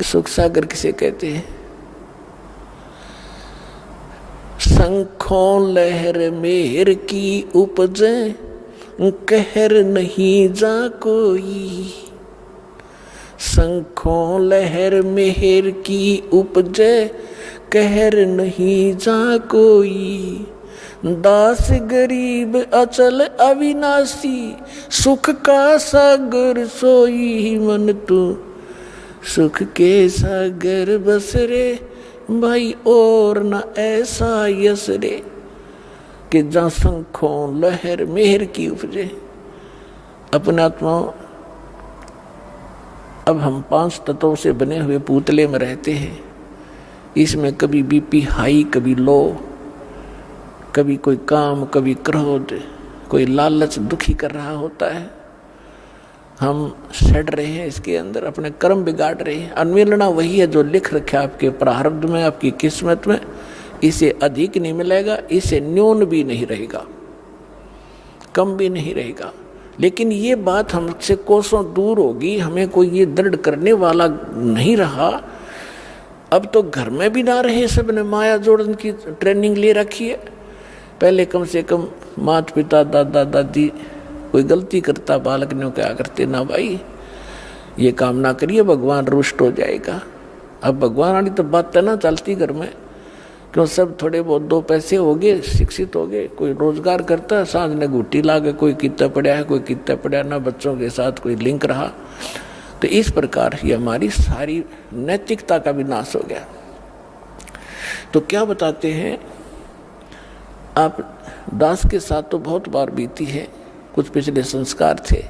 सुख सागर किसे कहते हैं? शंखों लहर मेहर की उपजे, कहर नहीं जा कोई। शंखों लहर मेहर की उपजे, कहर नहीं जा कोई। दास गरीब अचल अविनाशी, सुख का सागर सोई। मन तू सुख के सागर बस रे, भाई और न ऐसा यस रे। कि जहाँ शंखों लहर मेहर की उपजे। अपने आत्मा, अब हम 5 तत्वों से बने हुए पुतले में रहते हैं। इसमें कभी बीपी हाई, कभी लो, कभी कोई काम, कभी क्रोध, कोई लालच दुखी कर रहा होता है। हम सड़ रहे हैं इसके अंदर, अपने कर्म बिगाड़ रहे हैं। अन्मिलना वही है जो लिख रखा आपके प्रारब्ध में, आपकी किस्मत में। इसे अधिक नहीं मिलेगा, इसे न्यून भी नहीं रहेगा, कम भी नहीं रहेगा। लेकिन ये बात हमसे कोसों दूर होगी, हमें कोई ये दृढ़ करने वाला नहीं रहा। अब तो घर में भी ना रहे, सबने माया जोड़न की ट्रेनिंग ले रखी है। पहले कम से कम माता पिता, दादा दादी कोई गलती करता, बालक ने क्या करते, ना भाई ये काम ना करिए, भगवान रुष्ट हो जाएगा। अब भगवान वाली तो बात ना चलती घर में, क्यों सब थोड़े बहुत 2 पैसे हो गए, शिक्षित हो गए, कोई रोजगार करता है, सांझ ने घुट्टी ला के कोई कितना पढ़ा है, कोई कितना पढ़ा ना, बच्चों के साथ कोई लिंक रहा। तो इस प्रकार ये हमारी सारी नैतिकता का विनाश हो गया। तो क्या बताते हैं, आप दास के साथ तो बहुत बार बीती है, कुछ पिछले संस्कार थे,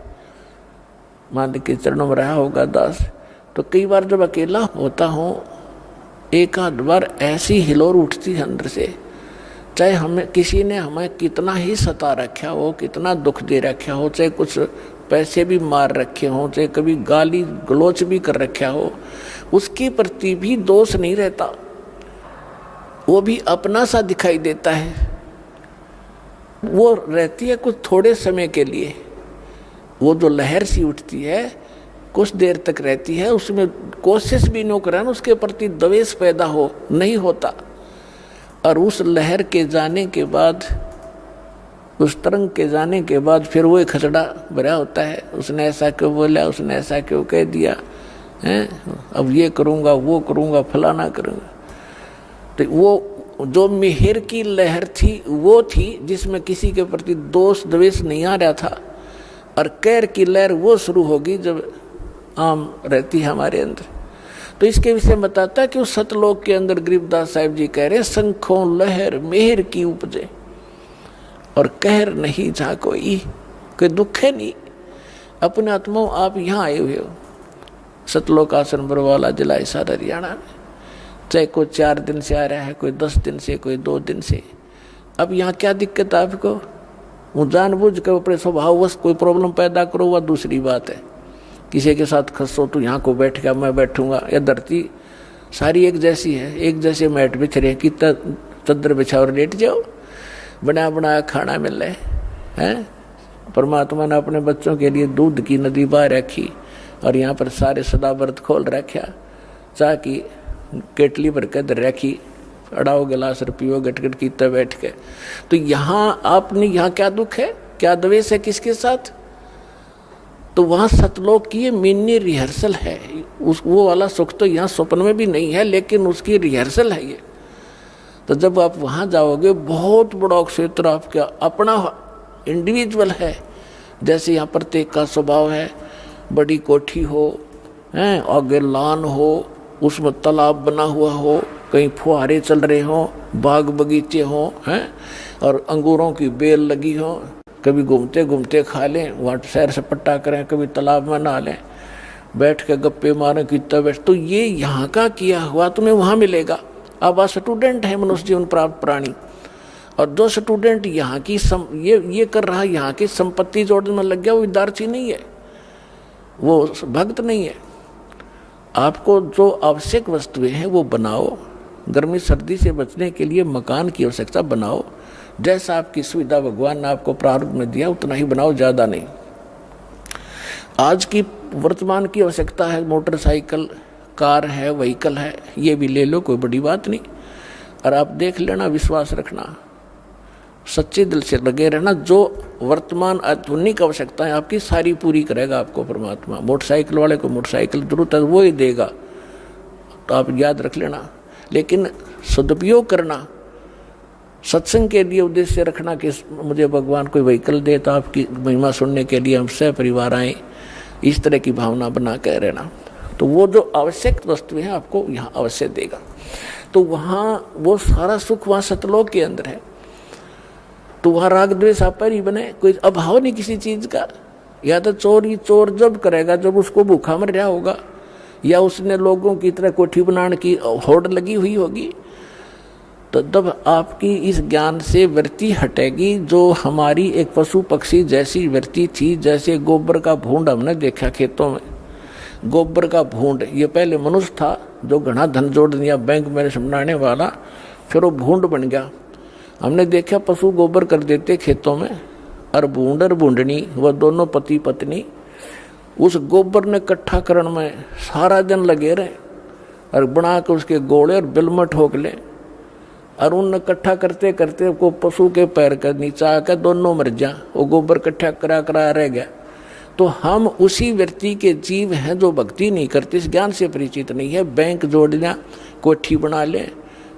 मान के चरणों में रहा होगा दास। तो कई बार जब अकेला होता हूँ, एक आध बार ऐसी हिलोर उठती है अंदर से, चाहे हमें किसी ने हमें कितना ही सता रखा हो, कितना दुख दे रखा हो, चाहे कुछ पैसे भी मार रखे हो, चाहे कभी गाली गलोच भी कर रखा हो, उसके प्रति भी दोष नहीं रहता। वो भी अपना सा दिखाई देता है। वो रहती है कुछ थोड़े समय के लिए, वो जो लहर सी उठती है कुछ देर तक रहती है, उसमें कोशिश भी न करें उसके प्रति द्वेष पैदा हो नहीं होता। और उस लहर के जाने के बाद, उस तरंग के जाने के बाद फिर वो खचड़ा भरा होता है, उसने ऐसा क्यों बोला, उसने ऐसा क्यों कह दिया है, अब ये करूँगा वो करूँगा फलाना करूँगा। तो वो जो मेहर की लहर थी वो थी जिसमें किसी के प्रति दोष द्वेष नहीं आ रहा था। और कैर की लहर वो शुरू होगी जब आम रहती है हमारे अंदर। तो इसके विषय में बताता है कि उस सतलोक के अंदर गरीबदास साहिब जी कह रहे, शंखों लहर मेहर की उपजे, और कहर नहीं जा कोई दुख है नहीं। अपने आत्मा आप यहाँ आए हुए हो, सतलोक आश्रम बरवाला जिला हिसार हरियाणा में, चाहे कोई 4 दिन से आ रहा है, कोई 10 दिन से, कोई 2 दिन से। अब यहाँ क्या दिक्कत है आपको? वो जानबूझ कर अपने स्वभाववश कोई प्रॉब्लम पैदा करो, वह दूसरी बात है। किसी के साथ खसो तो यहाँ को बैठ गया, मैं बैठूंगा। या धरती सारी एक जैसी है, एक जैसे मैट बिछ रहे, कितना चद्दर बिछा और लेट जाओ, बना बनाया खाना मिल रहा है। परमात्मा ने अपने बच्चों के लिए दूध की नदी बहा रखी, और यहाँ पर सारे सदा व्रत खोल रखा, चाह की केटली भर के दर रखी, अड़ाओ गिलास पियो गटगट कीता बैठ के। तो यहाँ आपने, यहाँ क्या दुख है, क्या द्वेष है किसके साथ? तो वहाँ सतलोक की ये मिनी रिहर्सल है। उस वो वाला सुख तो यहाँ स्वप्न में भी नहीं है, लेकिन उसकी रिहर्सल है ये। तो जब आप वहाँ जाओगे, बहुत बड़ा क्षेत्र आपका अपना इंडिविजुअल है। जैसे यहाँ प्रत्येक का स्वभाव है, बड़ी कोठी हो, हैं, आगे लान हो, उसमें तालाब बना हुआ हो, कहीं फुहारे चल रहे हों, बाग बगीचे हों, हैं, और अंगूरों की बेल लगी हो, कभी घूमते घूमते खा लें, वहाँ सैर सपट्टा करें, कभी तालाब में नहा लें, बैठ के गप्पे मारें, कितना बैठ। तो ये यहाँ का किया हुआ तुम्हें वहाँ मिलेगा। अब आप स्टूडेंट है, मनुष्य जीवन प्राप्त प्राणी, और जो स्टूडेंट यहाँ की ये कर रहा है, यहाँ की संपत्ति जोड़ने में लग गया, वो विद्यार्थी नहीं है, वो भक्त नहीं है। आपको जो आवश्यक वस्तुएं हैं वो बनाओ। गर्मी सर्दी से बचने के लिए मकान की आवश्यकता बनाओ। जैसा आपकी सुविधा भगवान ने आपको प्रारब्ध में दिया उतना ही बनाओ, ज़्यादा नहीं। आज की वर्तमान की आवश्यकता है मोटरसाइकिल, कार है, व्हीकल है, ये भी ले लो, कोई बड़ी बात नहीं। और आप देख लेना, विश्वास रखना, सच्चे दिल से लगे रहना, जो वर्तमान आधुनिक आवश्यकता है आपकी सारी पूरी करेगा आपको परमात्मा। मोटरसाइकिल वाले को मोटरसाइकिल जरूरत है वो ही देगा, तो आप याद रख लेना। लेकिन सदुपयोग करना, सत्संग के लिए उद्देश्य रखना कि मुझे भगवान कोई व्हीकल दे तो आपकी महिमा सुनने के लिए हम सह परिवार आए, इस तरह की भावना बना कर रहना। तो वो जो आवश्यक वस्तु है आपको यहाँ अवश्य देगा। तो वहाँ वो सारा सुख वहाँ सतलोक के अंदर है। तो वहाँ राग द्वेष आप पर ही बने, कोई अभाव नहीं किसी चीज का। या तो चोर जब करेगा जब उसको भूखा मर रहा होगा, या उसने लोगों की तरह कोठी बनाने की होड़ लगी हुई होगी, तो तब आपकी इस ज्ञान से वृत्ति हटेगी जो हमारी एक पशु पक्षी जैसी वृत्ति थी। जैसे गोबर का भूंड हमने देखा खेतों में, गोबर का भूंड, ये पहले मनुष्य था जो घना धन जोड़ दिया बैंक में बनाने वाला, फिर वो भूंड बन गया। हमने देखा पशु गोबर कर देते खेतों में, और भूंड और भूंडनी वह दोनों पति पत्नी उस गोबर ने इकट्ठा करने में सारा दिन लगे रहे, और बना के उसके गोले और बिल में ठोक ले, और उन इकट्ठा करते करते को पशु के पैर के नीचे आकर दोनों मर जा, वो गोबर इकट्ठा करा रह गया। तो हम उसी व्यक्ति के जीव हैं जो भक्ति नहीं करते, इस ज्ञान से परिचित नहीं है। बैंक जोड़ लिया, कोठी बना ले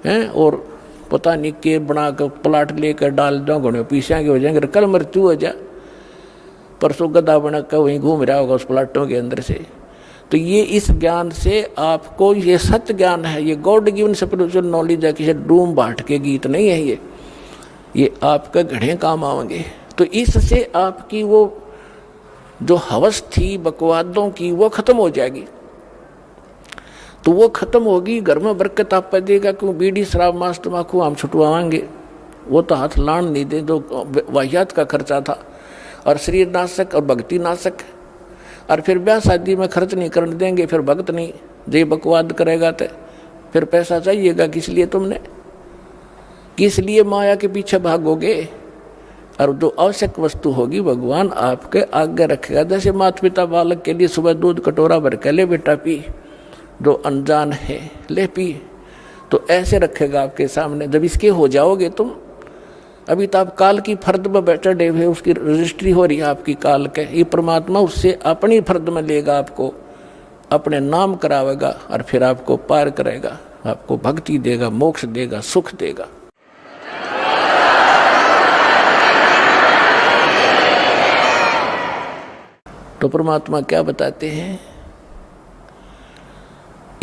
हैं, और पता नहीं के बना कर प्लाट लेकर डाल दो, घोड़े पीछे के हो जाएंगे, कल मृत्यु हो जा, परसों गधा बना कर वहीं घूम रहा होगा उस प्लाटों के अंदर से। तो ये इस ज्ञान से आपको, ये सत्य ज्ञान है, ये गॉड गिवन स्पिरिचुअल नॉलेज है, किसी डूम बाट के गीत नहीं है ये आपके घड़े काम आएंगे। तो इससे आपकी वो जो हवस थी बकवादों की वो खत्म हो जाएगी। तो वो खत्म होगी, घर में बरकत आप देगा। क्यों बीड़ी शराब मांस तम्बाकू हम छुटवाएंगे, वो तो हाथ लान नहीं दे, जो वाहियात का खर्चा था, और शरीर नाशक और भक्ति नाशक। और फिर ब्याह शादी में खर्च नहीं करने देंगे, फिर भक्त नहीं, जे बकवाद करेगा तो फिर पैसा चाहिएगा किस लिए, तुमने किस लिए माया के पीछे भागोगे। और जो आवश्यक वस्तु होगी भगवान आपके आगे रखेगा। जैसे माता पिता बालक के लिए सुबह दूध कटोरा भर के ले बेटा पी, जो अनजान है ले पी, तो ऐसे रखेगा आपके सामने। जब इसके हो जाओगे तुम, अभी तो आप काल की फर्द में बैठे डे हुए, उसकी रजिस्ट्री हो रही है आपकी काल के, ये परमात्मा उससे अपनी फर्द में लेगा, आपको अपने नाम करावेगा, और फिर आपको पार करेगा, आपको भक्ति देगा, मोक्ष देगा, सुख देगा। तो परमात्मा क्या बताते हैं,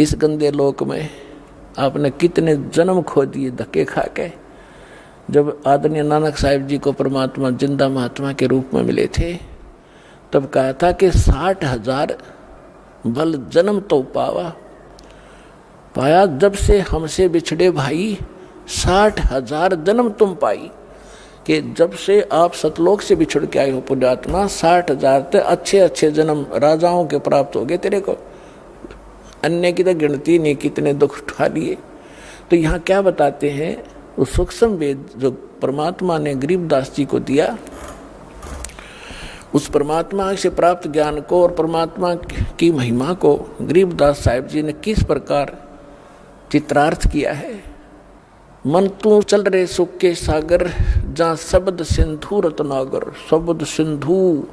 इस गंदे लोक में आपने कितने जन्म खो दिए धक्के खा के। जब आदरणीय नानक साहिब जी को परमात्मा जिंदा महात्मा के रूप में मिले थे, तब कहा था कि 60,000 भल जन्म तो पाया, जब से हमसे बिछड़े भाई 60,000 जन्म तुम पाई। कि जब से आप सतलोक से बिछड़ के आए हो पुण्यात्मा, 60,000 तो अच्छे अच्छे जन्म राजाओं के प्राप्त हो गए तेरे को, अन्य की तो गिनती नहीं, कितने दुख उठा लिए। तो यहाँ क्या बताते हैं, उस सूक्ष्म वेद जो परमात्मा ने गरीबदास जी को दिया, उस परमात्मा से प्राप्त ज्ञान को और परमात्मा की महिमा को गरीबदास साहिब जी ने किस प्रकार चित्रार्थ किया है। मन तू चल रहे सुख के सागर, जहाँ शब्द सिंधु रत्नागर। शब्द सिंधु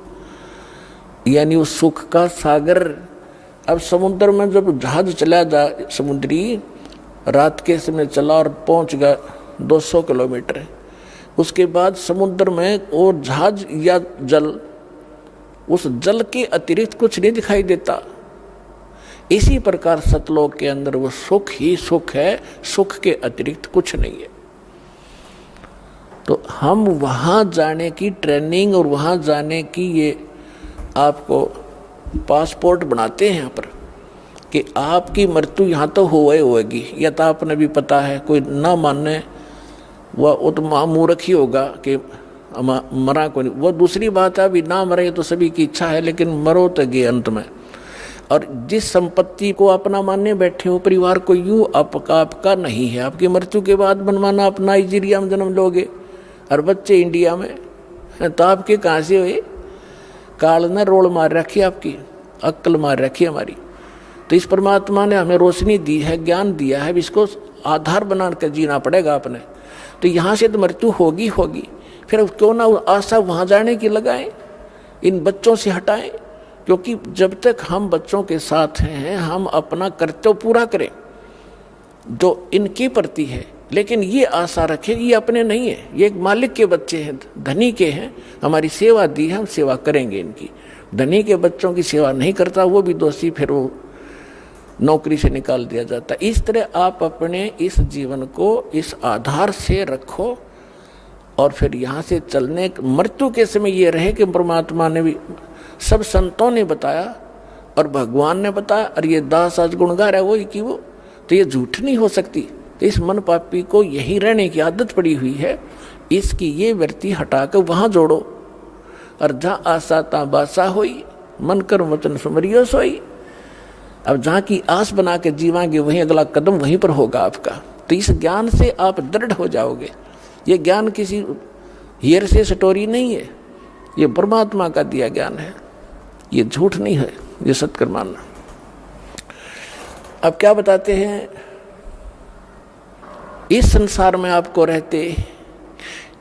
यानी उस सुख का सागर। अब समुद्र में जब जहाज चला जा, समुद्री रात के समय चला और पहुंच गया 200 किलोमीटर, उसके बाद समुद्र में और जहाज या जल, उस जल के अतिरिक्त कुछ नहीं दिखाई देता। इसी प्रकार सतलोक के अंदर वो सुख ही सुख है, सुख के अतिरिक्त कुछ नहीं है। तो हम वहाँ जाने की ट्रेनिंग और वहाँ जाने की ये आपको पासपोर्ट बनाते हैं यहाँ पर कि आपकी मृत्यु यहाँ तो होएगी। या तो आपने भी पता है, कोई ना मानने वह तो महामूर्ख ही होगा कि मरा को नहीं। वो दूसरी बात है, अभी ना मरे तो सभी की इच्छा है, लेकिन मरो तो गए अंत में। और जिस संपत्ति को अपना मानने बैठे हो, परिवार को यूं आपका नहीं है। आपकी मृत्यु के बाद बनवाना आप नाइजीरिया में जन्म लोगे और बच्चे इंडिया में, तो आपके कहाँ से हुए। काल ने रोल मार रखी, आपकी अक्ल मार रखी हमारी। तो इस परमात्मा ने हमें रोशनी दी है, ज्ञान दिया है, इसको आधार बना कर जीना पड़ेगा अपने। तो यहाँ से तो मृत्यु होगी होगी, फिर क्यों ना आशा वहाँ जाने की लगाएं, इन बच्चों से हटाएं। क्योंकि जब तक हम बच्चों के साथ हैं हम अपना कर्तव्य पूरा करें जो इनके प्रति है, लेकिन ये आशा रखें ये अपने नहीं है, ये एक मालिक के बच्चे हैं, धनी के हैं, हमारी सेवा दी है, हम सेवा करेंगे इनकी। धनी के बच्चों की सेवा नहीं करता वो भी दोषी, फिर वो नौकरी से निकाल दिया जाता। इस तरह आप अपने इस जीवन को इस आधार से रखो और फिर यहाँ से चलने मृत्यु के समय ये रहे कि परमात्मा ने भी, सब संतों ने बताया और भगवान ने बताया, और ये दास आज गुणगार है वही कि वो, तो ये झूठ नहीं हो सकती। तो इस मन पापी को यही रहने की आदत पड़ी हुई है, इसकी ये वृत्ति हटाकर वहाँ जोड़ो। और जहाँ आशा ता बासा होई, मन कर वचन सुमरियो सोई। अब जहाँ की आस बना के जीवांगे वहीं अगला कदम वहीं पर होगा आपका। तो इस ज्ञान से आप दृढ़ हो जाओगे। ये ज्ञान किसी हीर से स्टोरी नहीं है, ये परमात्मा का दिया ज्ञान है, ये झूठ नहीं है, ये सत्य कर मानना। अब क्या बताते हैं, इस संसार में आपको रहते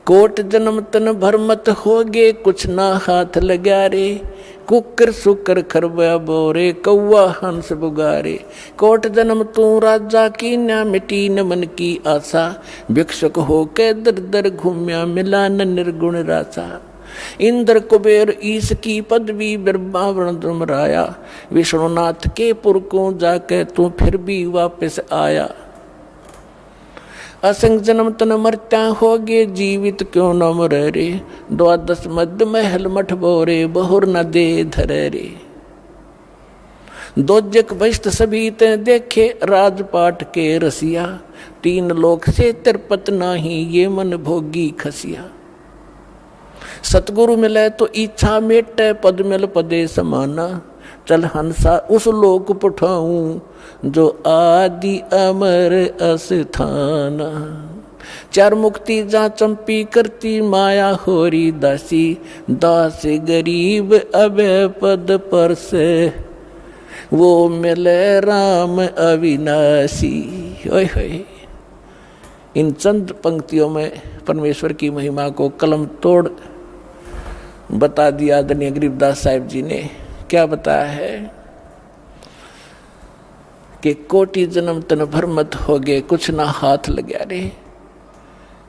कोट जन्म तन भर मत होगे, कुछ ना हाथ लगा रे। कुकर सुकर खरबा बोरे, कौआ हंस बुगारे। कोट जन्म तू राजा की ना, मिटी न मन की आशा। भिक्षुक हो के दर दर घूम्या, मिला न निर्गुण रासा। इंद्र कुबेर ईश की पदवी, बिरबावरण तुमराया। विष्णुनाथ के पुर को जाके तू फिर भी वापस आया। असंग जन्म तन मरत्या होगे, जीवित क्यों न मरे रे। द्वादश मध्य महल मठ बोरे, बहुर न दे धरे रे। दोजक बहिष्ट सभी ते देखे, राजपाट के रसिया। तीन लोक से तिरपत नाही, ये मन भोगी खसिया। सतगुरु मिले तो इच्छा मेटे, पद मिल पदे समाना। चल हंसा उस लोक पठाऊं, जो आदि अमर अस्थान। चार मुक्ति जा चंपी करती, माया होरी दासी। दास गरीब अभय पद पर से, वो मिले राम अविनाशी। ओए होए, इन चंद पंक्तियों में परमेश्वर की महिमा को कलम तोड़ बता दिया आदरणीय गरीबदास साहिब जी ने। क्या बताया है कि कोटि जन्म तन भर मत होगे, कुछ ना हाथ लग्या रे।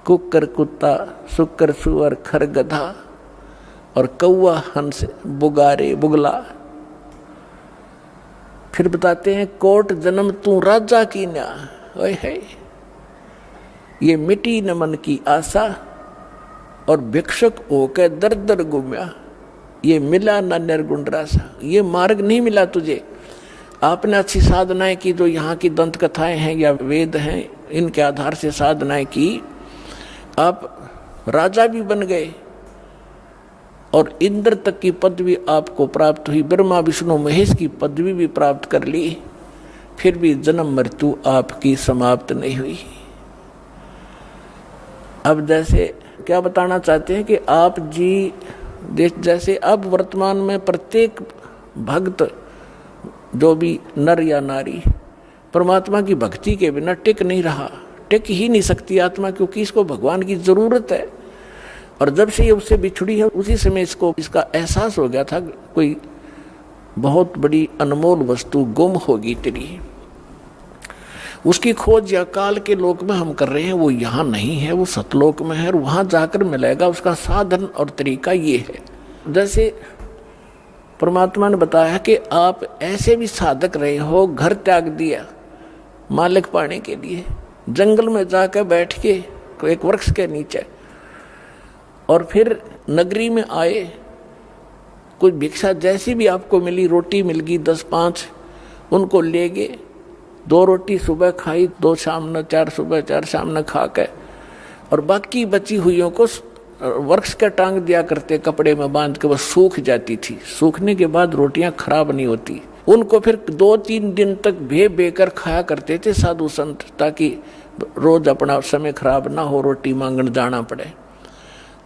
कुकर कुत्ता, सुकर सुअर, खर गधा और कौआ हंस बुगारे बुगला। फिर बताते हैं कोट जन्म तू राजा की न्या। ओए है, ये मिटी न मन की आशा और भिक्षुक होकर दर दर घूम्या। ये मिला ना निर्गुण रासा, ये मार्ग नहीं मिला तुझे। आपने अच्छी साधनाएं की, जो यहाँ की दंत कथाएं हैं या वेद हैं, इनके आधार से साधनाएं की, आप राजा भी बन गए और इंद्र तक की पदवी आपको प्राप्त हुई। ब्रह्मा विष्णु महेश की पदवी भी प्राप्त कर ली, फिर भी जन्म मृत्यु आपकी समाप्त नहीं हुई। अब जैसे क्या बताना चाहते हैं कि आप जी जैसे अब वर्तमान में प्रत्येक भक्त, जो भी नर या नारी, परमात्मा की भक्ति के बिना टिक नहीं रहा, टिक ही नहीं सकती आत्मा, क्योंकि इसको भगवान की जरूरत है। और जब से ये उससे बिछड़ी है, उसी समय इसको इसका एहसास हो गया था कोई बहुत बड़ी अनमोल वस्तु गुम होगी तेरी। उसकी खोज या काल के लोक में हम कर रहे हैं, वो यहाँ नहीं है, वो सतलोक में है और वहाँ जाकर मिलेगा। उसका साधन और तरीका ये है, जैसे परमात्मा ने बताया कि आप ऐसे भी साधक रहे हो, घर त्याग दिया मालिक पाने के लिए, जंगल में जाकर बैठ के एक वृक्ष के नीचे, और फिर नगरी में आए, कुछ भिक्षा जैसी भी आपको मिली, रोटी मिल गई 10-5, उनको ले गए। 2 रोटी सुबह खाई, 2 शाम न, 4 सुबह 4 शाम न खा के, और बाकी बची हुईयों को वृक्ष का टांग दिया करते, कपड़े में बांध के, बस सूख जाती थी। सूखने के बाद रोटियां खराब नहीं होती। उनको फिर 2-3 दिन तक बेकर खाया करते थे साधु संत, ताकि रोज अपना समय खराब ना हो, रोटी मांगने जाना पड़े।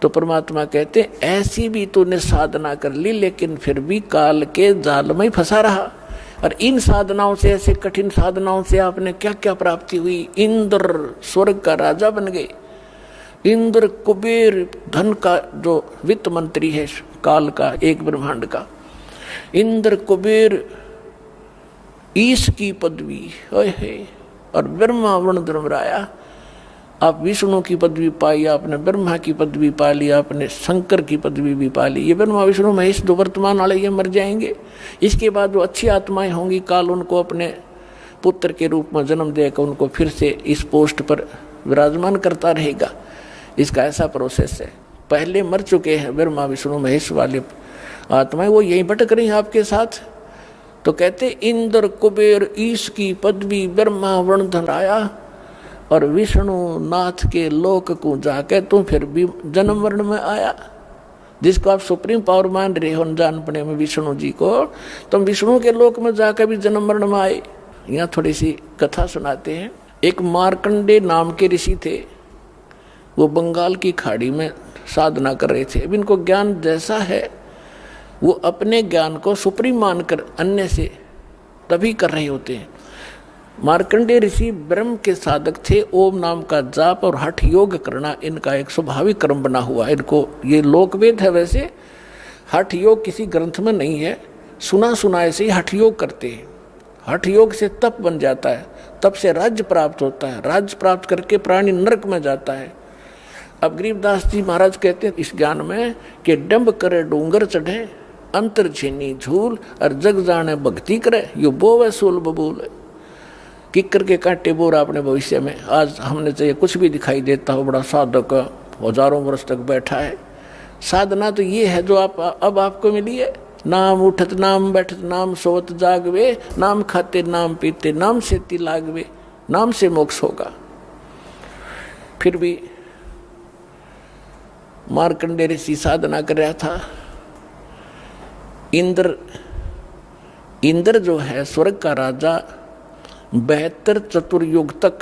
तो परमात्मा कहते ऐसी भी तूने साधना कर ली, लेकिन फिर भी काल के जाल में फंसा रहा। और इन साधनाओं से, ऐसे कठिन साधनाओं से आपने क्या क्या प्राप्ति हुई। इंद्र स्वर्ग का राजा बन गए। इंद्र कुबेर धन का जो वित्त मंत्री है काल का, एक ब्रह्मांड का। इंद्र कुबेर ईश की पदवी है। और ब्रह्मा वर्ण धर्मराया, आप विष्णु की पदवी पाई, आपने ब्रह्मा की पदवी पा ली, आपने शंकर की पदवी भी पा ली। ये ब्रह्मा विष्णु महेश दो वर्तमान वाले ये मर जाएंगे। इसके बाद जो अच्छी आत्माएं होंगी, काल उनको अपने पुत्र के रूप में जन्म देकर उनको फिर से इस पोस्ट पर विराजमान करता रहेगा। इसका ऐसा प्रोसेस है। पहले मर चुके हैं ब्रह्मा विष्णु महेश वाले आत्माएं, वो यहीं भटक रही हैं आपके साथ। तो कहते इंद्र कुबेर ईश की पदवी ब्रह्मा वर्ण धराया और विष्णु नाथ के लोक को जाके तुम फिर भी जन्म वर्ण में आया। जिसको आप सुप्रीम पावर मान रहे हो जान पड़े में विष्णु जी को, तुम विष्णु के लोक में जाकर भी जन्म वर्ण में आए। यहाँ थोड़ी सी कथा सुनाते हैं। एक मार्कंडे नाम के ऋषि थे, वो बंगाल की खाड़ी में साधना कर रहे थे। अब इनको ज्ञान जैसा है, वो अपने ज्ञान को सुप्रीम मानकर अन्य से तभी कर रहे होते हैं। मार्कंडेय ऋषि ब्रह्म के साधक थे। ओम नाम का जाप और हठ योग करना इनका एक स्वाभाविक कर्म बना हुआ। इनको ये लोकवेद है। वैसे हठ योग किसी ग्रंथ में नहीं है, सुना सुनाए से ही हठ योग करते हैं। हठ योग से तप बन जाता है, तप से राज्य प्राप्त होता है, राज्य प्राप्त करके प्राणी नरक में जाता है। अब गरीबदास जी महाराज कहते हैं इस ज्ञान में कि डंब करे डूंगर चढ़े, अंतर छीनी झूल और जग जाने भक्ति करे, यो बोवे सूल बबूल। किक्कर के कांटे बोर अपने भविष्य में आज हमने चाहिए कुछ भी दिखाई देता हो, बड़ा साधक हजारों वर्ष तक बैठा है। साधना तो ये है जो आप अब आपको मिली है। नाम उठत नाम बैठत नाम सोवत जागवे, नाम खाते नाम पीते नाम से लागवे, नाम से मोक्ष होगा। फिर भी मार्कंडेय ऋषि साधना कर रहा था। इंद्र जो है स्वर्ग का राजा, 72 चतुर्युग तक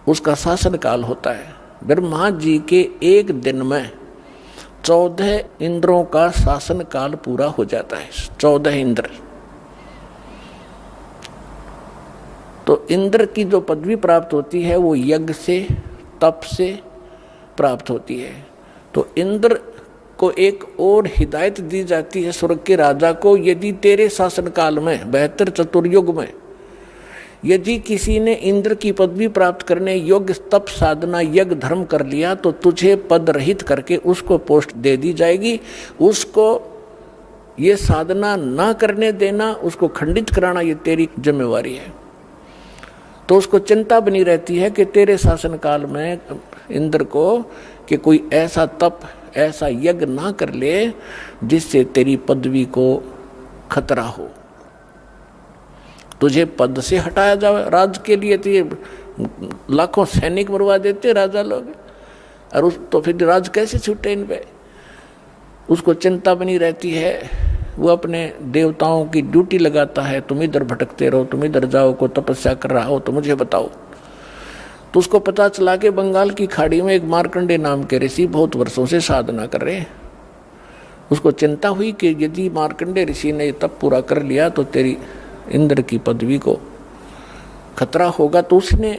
उसका शासन काल होता है। ब्रह्मा जी के एक दिन में 14 इंद्रों का शासन काल पूरा हो जाता है। 14 इंद्र। तो इंद्र की जो पदवी प्राप्त होती है वो यज्ञ से, तप से प्राप्त होती है। तो इंद्र को एक और हिदायत दी जाती है स्वर्ग के राजा को, यदि तेरे शासन काल में 72 चतुर्युग में यदि किसी ने इंद्र की पदवी प्राप्त करने योग्य तप साधना यज्ञ धर्म कर लिया तो तुझे पद रहित करके उसको पोस्ट दे दी जाएगी। उसको ये साधना ना करने देना, उसको खंडित कराना, ये तेरी जिम्मेवारी है। तो उसको चिंता बनी रहती है कि तेरे शासन काल में इंद्र को कि कोई ऐसा तप ऐसा यज्ञ ना कर ले जिससे तेरी पदवी को खतरा हो, तुझे पद से हटाया जाए। राज के लिए तो ये लाखों सैनिक मरवा देते राजा लोग, और उस तो फिर राज कैसे छूटे इन पे। उसको चिंता बनी रहती है। वो अपने देवताओं की ड्यूटी लगाता है, तुम इधर भटकते रहो, तुम इधर जाओ, को तपस्या कर रहा हो तो मुझे बताओ। तो उसको पता चला कि बंगाल की खाड़ी में एक मार्कंडेय नाम के ऋषि बहुत वर्षों से साधना कर रहे हैं। उसको चिंता हुई कि यदि मार्कंडेय ऋषि ने तप पूरा कर लिया तो तेरी इंद्र की पदवी को खतरा होगा। तो उसने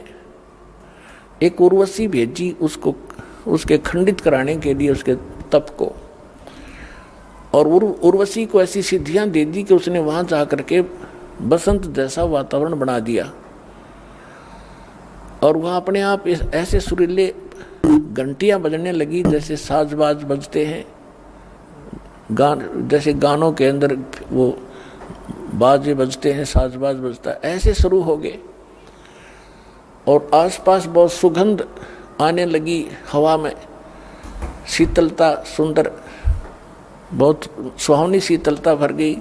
एक उर्वशी भेजी उसको, उसके खंडित कराने के लिए उसके तप को। और उर्वशी को ऐसी सिद्धियां दे दी कि उसने वहां जाकर के बसंत जैसा वातावरण बना दिया। और वहाँ अपने आप ऐसे सुरीले घंटियाँ बजने लगी जैसे साजबाज बजते हैं, जैसे गानों के अंदर वो बाजे बजते हैं, साजबाज बजता है, ऐसे शुरू हो गए। और आसपास बहुत सुगंध आने लगी हवा में, शीतलता, सुंदर बहुत सुहावनी शीतलता भर गई।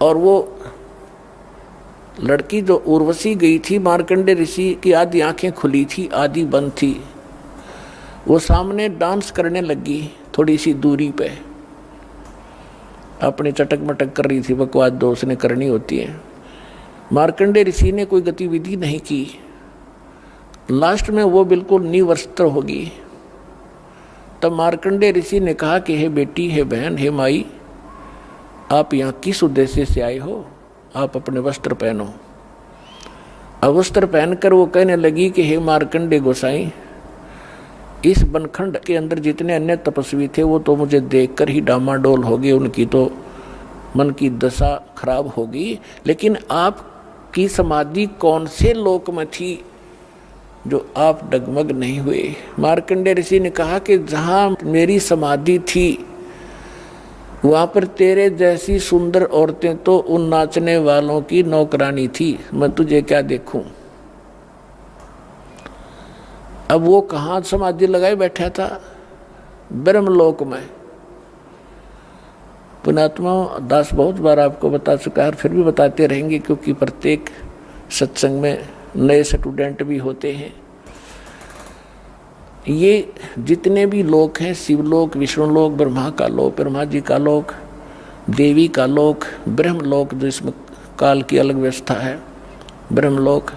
और वो लड़की जो उर्वशी गई थी, मार्कंडेय ऋषि की आधी आंखें खुली थी, आधी बंद थी, वो सामने डांस करने लगी थोड़ी सी दूरी पे, अपने चटक मटक कर रही थी, बकवास दो उसने करनी होती है। मार्कंडेय ऋषि ने कोई गतिविधि नहीं की। लास्ट में वो बिल्कुल निवस्त्र होगी। तब मार्कंडेय ऋषि ने कहा कि हे बेटी, हे बहन, हे माई, आप यहाँ किस उद्देश्य से आए हो? आप अपने वस्त्र पहनो। अब वस्त्र पहनकर वो कहने लगी कि हे मार्कंडे गोसाई, इस बनखंड के अंदर जितने अन्य तपस्वी थे वो तो मुझे देखकर ही डामाडोल हो गए, उनकी तो मन की दशा खराब होगी, लेकिन आपकी समाधि कौन से लोक में थी जो आप डगमग नहीं हुए? मार्कंडेय ऋषि ने कहा कि जहां मेरी समाधि थी वहां पर तेरे जैसी सुंदर औरतें तो उन नाचने वालों की नौकरानी थी, मैं तुझे क्या देखूं। अब वो कहाँ समाधि लगाए बैठा था? ब्रह्मलोक में। पुण्यात्मा दास बहुत बार आपको बता चुका है, फिर भी बताते रहेंगे, क्योंकि प्रत्येक सत्संग में नए स्टूडेंट भी होते हैं। ये जितने भी लोक हैं, शिवलोक, विष्णुलोक, ब्रह्मा का लोक, ब्रह्मा जी का लोक, देवी का लोक, ब्रह्मलोक जिसमें काल की अलग व्यवस्था है, ब्रह्मलोक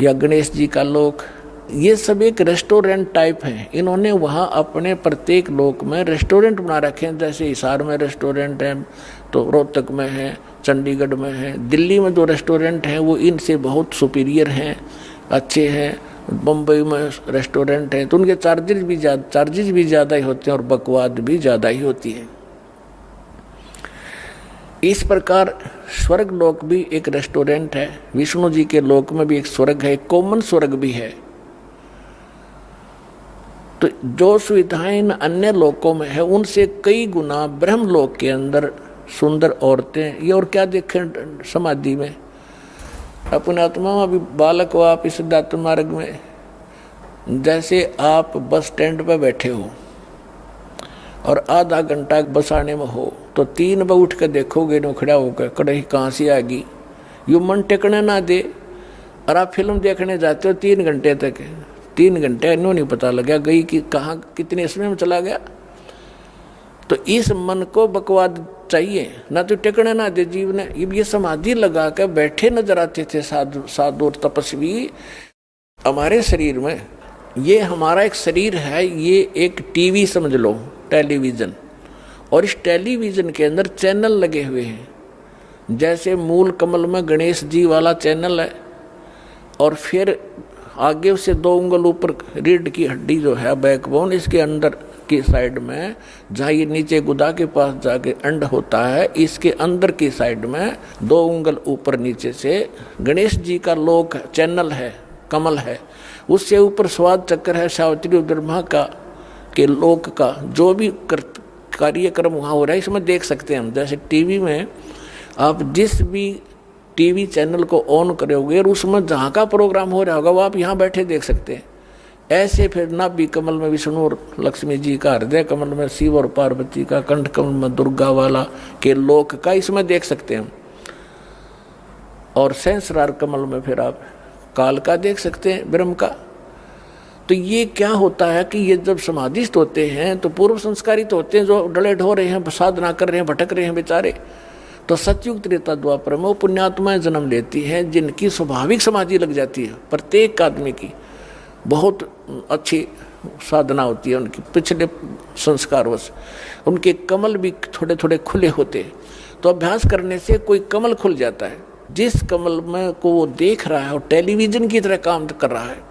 या गणेश जी का लोक, ये सब एक रेस्टोरेंट टाइप हैं। इन्होंने वहाँ अपने प्रत्येक लोक में रेस्टोरेंट बना रखे हैं। जैसे हिसार में रेस्टोरेंट है, तो रोहतक में है, चंडीगढ़ में है, दिल्ली में जो रेस्टोरेंट हैं वो इनसे बहुत सुपीरियर हैं, अच्छे हैं। बम्बई में रेस्टोरेंट हैं तो उनके चार्जेज भी ज़्यादा ही होते हैं और बकवाद भी ज़्यादा ही होती है। इस प्रकार स्वर्ग लोक भी एक रेस्टोरेंट है, विष्णु जी के लोक में भी एक स्वर्ग है, एक कॉमन स्वर्ग भी है। तो जो सुविधाएं इन अन्य लोकों में है उनसे कई गुना ब्रह्मलोक के अंदर सुंदर औरतें, ये और क्या देखें समाधि में। अपने आत्मा अभी बालक हो आप इस सिद्धार्थ मार्ग में, जैसे आप बस स्टैंड पर बैठे हो और आधा घंटा बस आने में हो, तो 3 बजे उठ कर देखोगे न खड़ा होकर, कड़ाही कहाँ से आ गई, यू मन टेकने ना दे। और आप फिल्म देखने जाते हो 3 घंटे तक, 3 घंटे इन्हों नहीं पता लगा गई कि कहाँ कितने समय में चला गया। तो इस मन को बकवाद चाहिए, ना तो टेकने ना दे जीव ने। ये समाधि लगा कर बैठे नजर आते थे साधु और तपस्वी हमारे शरीर में। ये हमारा एक शरीर है, ये एक टीवी समझ लो, टेलीविज़न, और इस टेलीविज़न के अंदर चैनल लगे हुए हैं। जैसे मूल कमल में गणेश जी वाला चैनल है, और फिर आगे उसे 2 उंगल ऊपर रीढ़ की हड्डी जो है बैकबोन, इसके अंदर की साइड में जहाँ ये नीचे गुदा के पास जाके अंड होता है, इसके अंदर की साइड में 2 उंगल ऊपर नीचे से गणेश जी का लोक चैनल है, कमल है। उससे ऊपर स्वाद चक्र है, सावित्री ब्रह्मा का के लोक का जो भी कार्यक्रम वहाँ हो रहा है इसमें देख सकते हैं हम। जैसे टीवी में आप जिस भी टीवी चैनल को ऑन करोगे और उसमें जहाँ का प्रोग्राम हो रहा होगा वो आप यहाँ बैठे देख सकते हैं। ऐसे फिर नाभि कमल में विष्णु और लक्ष्मी जी का, हृदय कमल में शिव और पार्वती का, कंठ कमल में दुर्गा वाला के लोक का इसमें देख सकते हैं। और सहस्रार कमल में फिर आप काल का देख सकते हैं, ब्रह्म का। तो ये क्या होता है कि ये जब समाधिस्थ होते हैं तो पूर्व संस्कारित होते हैं, जो डले ढो रहे हैं, साधना कर रहे हैं, भटक रहे हैं बेचारे, तो सतयुग त्रेता द्वापर में वो पुण्यात्माएं जन्म लेती हैं जिनकी स्वाभाविक समाधि लग जाती है। प्रत्येक आदमी की बहुत अच्छी साधना होती है, उनकी पिछले संस्कारवश उनके कमल भी थोड़े थोड़े खुले होते हैं। तो अभ्यास करने से कोई कमल खुल जाता है। जिस कमल में को वो देख रहा है और टेलीविज़न की तरह काम कर रहा है,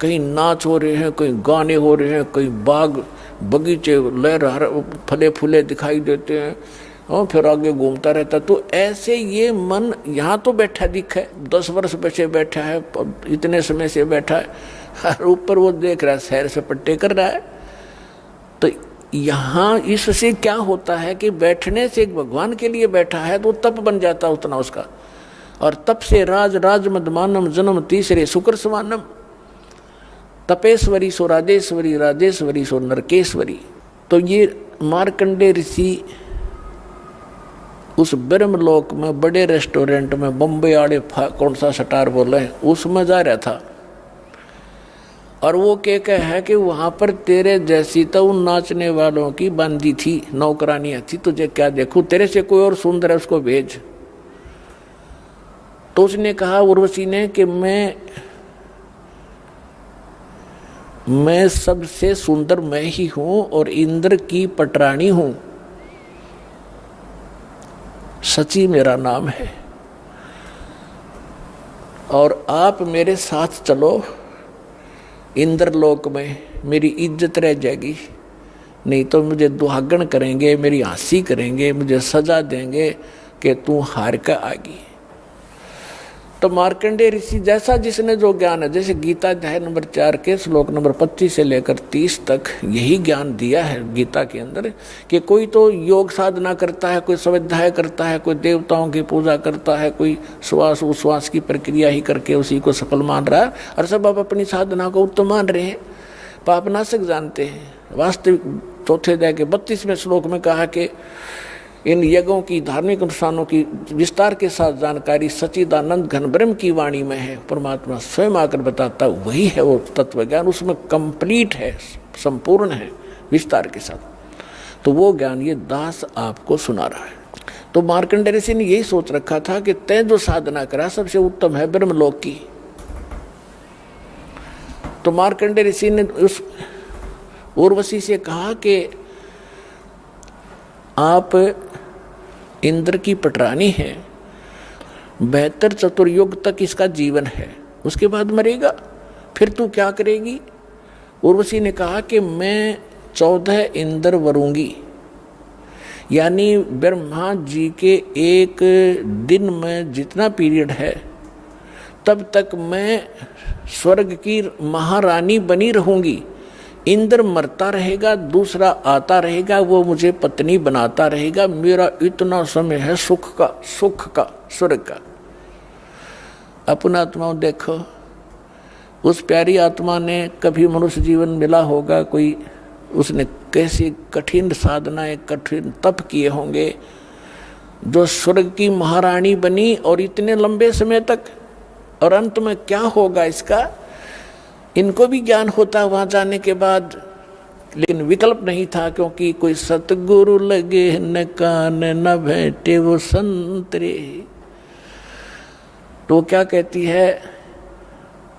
कहीं नाच हो रहे हैं, कहीं गाने हो रहे हैं, कहीं बाग बगीचे लहर फले फूले दिखाई देते हैं और फिर आगे घूमता रहता। तो ऐसे ये मन यहाँ तो बैठा दिखे, 10 वर्ष से बैठा है, इतने समय से बैठा है, और ऊपर वो देख रहा है, सैर सपट्टे कर रहा है। तो यहाँ इससे क्या होता है कि बैठने से भगवान के लिए बैठा है तो तप बन जाता उतना उसका। और तप से राज मदमानम जन्म तीसरे शुक्र समानम, तपेश्वरी सो राजेश्वरी, राजेश्वरी सो नरकेश्वरी। तो ये मार्कंडेय ऋषि उस ब्रह्मलोक में बड़े रेस्टोरेंट में, बम्बई वाले कौन सा स्टार बोले हैं, उसमें जा रहा था। और वो क्या है कि वहाँ पर तेरे जैसी तो उन नाचने वालों की बंदी थी, नौकरानियाँ थी, तुझे क्या देखूं, तेरे से कोई और सुंदर है उसको भेज। तो उसने कहा उर्वशी ने कि मैं सबसे सुंदर मैं ही हूं और इंद्र की पटरानी हूं, सची मेरा नाम है। और आप मेरे साथ चलो इंद्रलोक में, मेरी इज्जत रह जाएगी, नहीं तो मुझे दुहागन करेंगे, मेरी हंसी करेंगे, मुझे सजा देंगे कि तू हार कर आ गई। तो मार्कंडेय ऋषि जैसा जिसने जो ज्ञान है, जैसे गीता अध्याय नंबर 4 के श्लोक नंबर 25 से लेकर 30 तक यही ज्ञान दिया है गीता के अंदर कि कोई तो योग साधना करता है, कोई स्वाध्याय करता है, कोई देवताओं की पूजा करता है, कोई श्वास उश्वास की प्रक्रिया ही करके उसी को सफल मान रहा है, और सब आप अपनी साधना को उत्तम मान रहे हैं, पापनाशक जानते हैं। वास्तविक चौथे अध्याय के 32वें श्लोक में कहा कि इन यज्ञों की, धार्मिक अनुष्ठानों की विस्तार के साथ जानकारी सच्चिदानंद घन ब्रह्म की वाणी में है। परमात्मा स्वयं आकर बताता वही है वो तत्व ज्ञान, उसमें कंप्लीट है, संपूर्ण है विस्तार के साथ। तो वो ज्ञान ये दास आपको सुना रहा है। तो मार्कंडेय ऋषि ने यही सोच रखा था कि तय जो साधना करा सबसे उत्तम है ब्रह्मलोक की। तो मार्कंडेय ऋषि ने उस उर्वशी से कहा कि आप इंद्र की पटरानी है, 72 चतुर्युग तक इसका जीवन है, उसके बाद मरेगा, फिर तू क्या करेगी? उर्वशी ने कहा कि मैं 14 इंद्र वरूंगी, यानी ब्रह्मा जी के एक दिन में जितना पीरियड है तब तक मैं स्वर्ग की महारानी बनी रहूंगी। इंद्र मरता रहेगा, दूसरा आता रहेगा, वो मुझे पत्नी बनाता रहेगा। मेरा इतना समय है सुख का, स्वर्ग का। अपना आत्मा देखो, उस प्यारी आत्मा ने कभी मनुष्य जीवन मिला होगा, कोई उसने कैसी कठिन साधनाएं, कठिन तप किए होंगे, जो स्वर्ग की महारानी बनी और इतने लंबे समय तक। और अंत में क्या होगा इसका, इनको भी ज्ञान होता वहां जाने के बाद, लेकिन विकल्प नहीं था, क्योंकि कोई सतगुरु लगे न कान न भेंटे वो संतरे। तो क्या कहती है,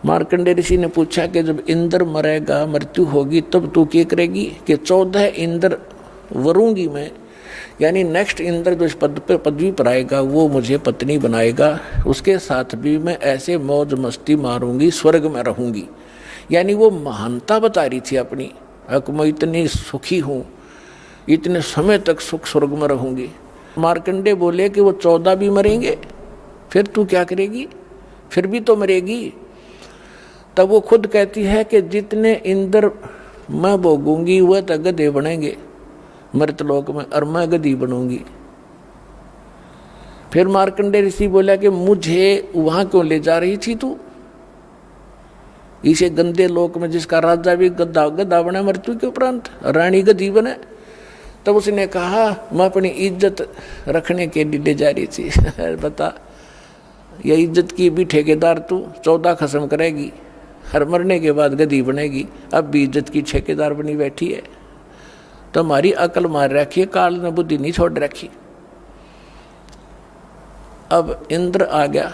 मार्कंडेय ऋषि ने पूछा कि जब इंद्र मरेगा, मृत्यु होगी, तब तू क्या करेगी? कि 14 इंद्र वरूंगी मैं, यानी नेक्स्ट इंद्र जो इस पदवी पर आएगा वो मुझे पत्नी बनाएगा, उसके साथ भी मैं ऐसे मौज मस्ती मारूंगी, स्वर्ग में रहूंगी। यानी वो महानता बता रही थी अपनी, मैं इतनी सुखी हूँ, इतने समय तक सुख स्वर्ग में रहूंगी। मार्कंडेय बोले कि वो 14 भी मरेंगे, फिर तू क्या करेगी? फिर भी तो मरेगी। तब वो खुद कहती है कि जितने इंद्र मैं भोगूंगी वह तो गधे बनेंगे मृतलोक में, और मैं गधी बनूंगी। फिर मार्कंडेय ऋषि बोला कि मुझे वहां क्यों ले जा रही थी तू, इसे गंदे लोक में जिसका राजा भी गधा बने मृत्यु के उपरांत, रानी गधी बने। तब उसने कहा मैं अपनी इज्जत रखने के लिए ले जा रही थी। बता, ये इज्जत की भी ठेकेदार तू 14 खत्म करेगी, हर मरने के बाद गधी बनेगी, अब भी इज्जत की ठेकेदार बनी बैठी है। तो हमारी अकल मार रखी है, काल ने बुद्धि नहीं छोड़ रखी। अब इंद्र आ गया,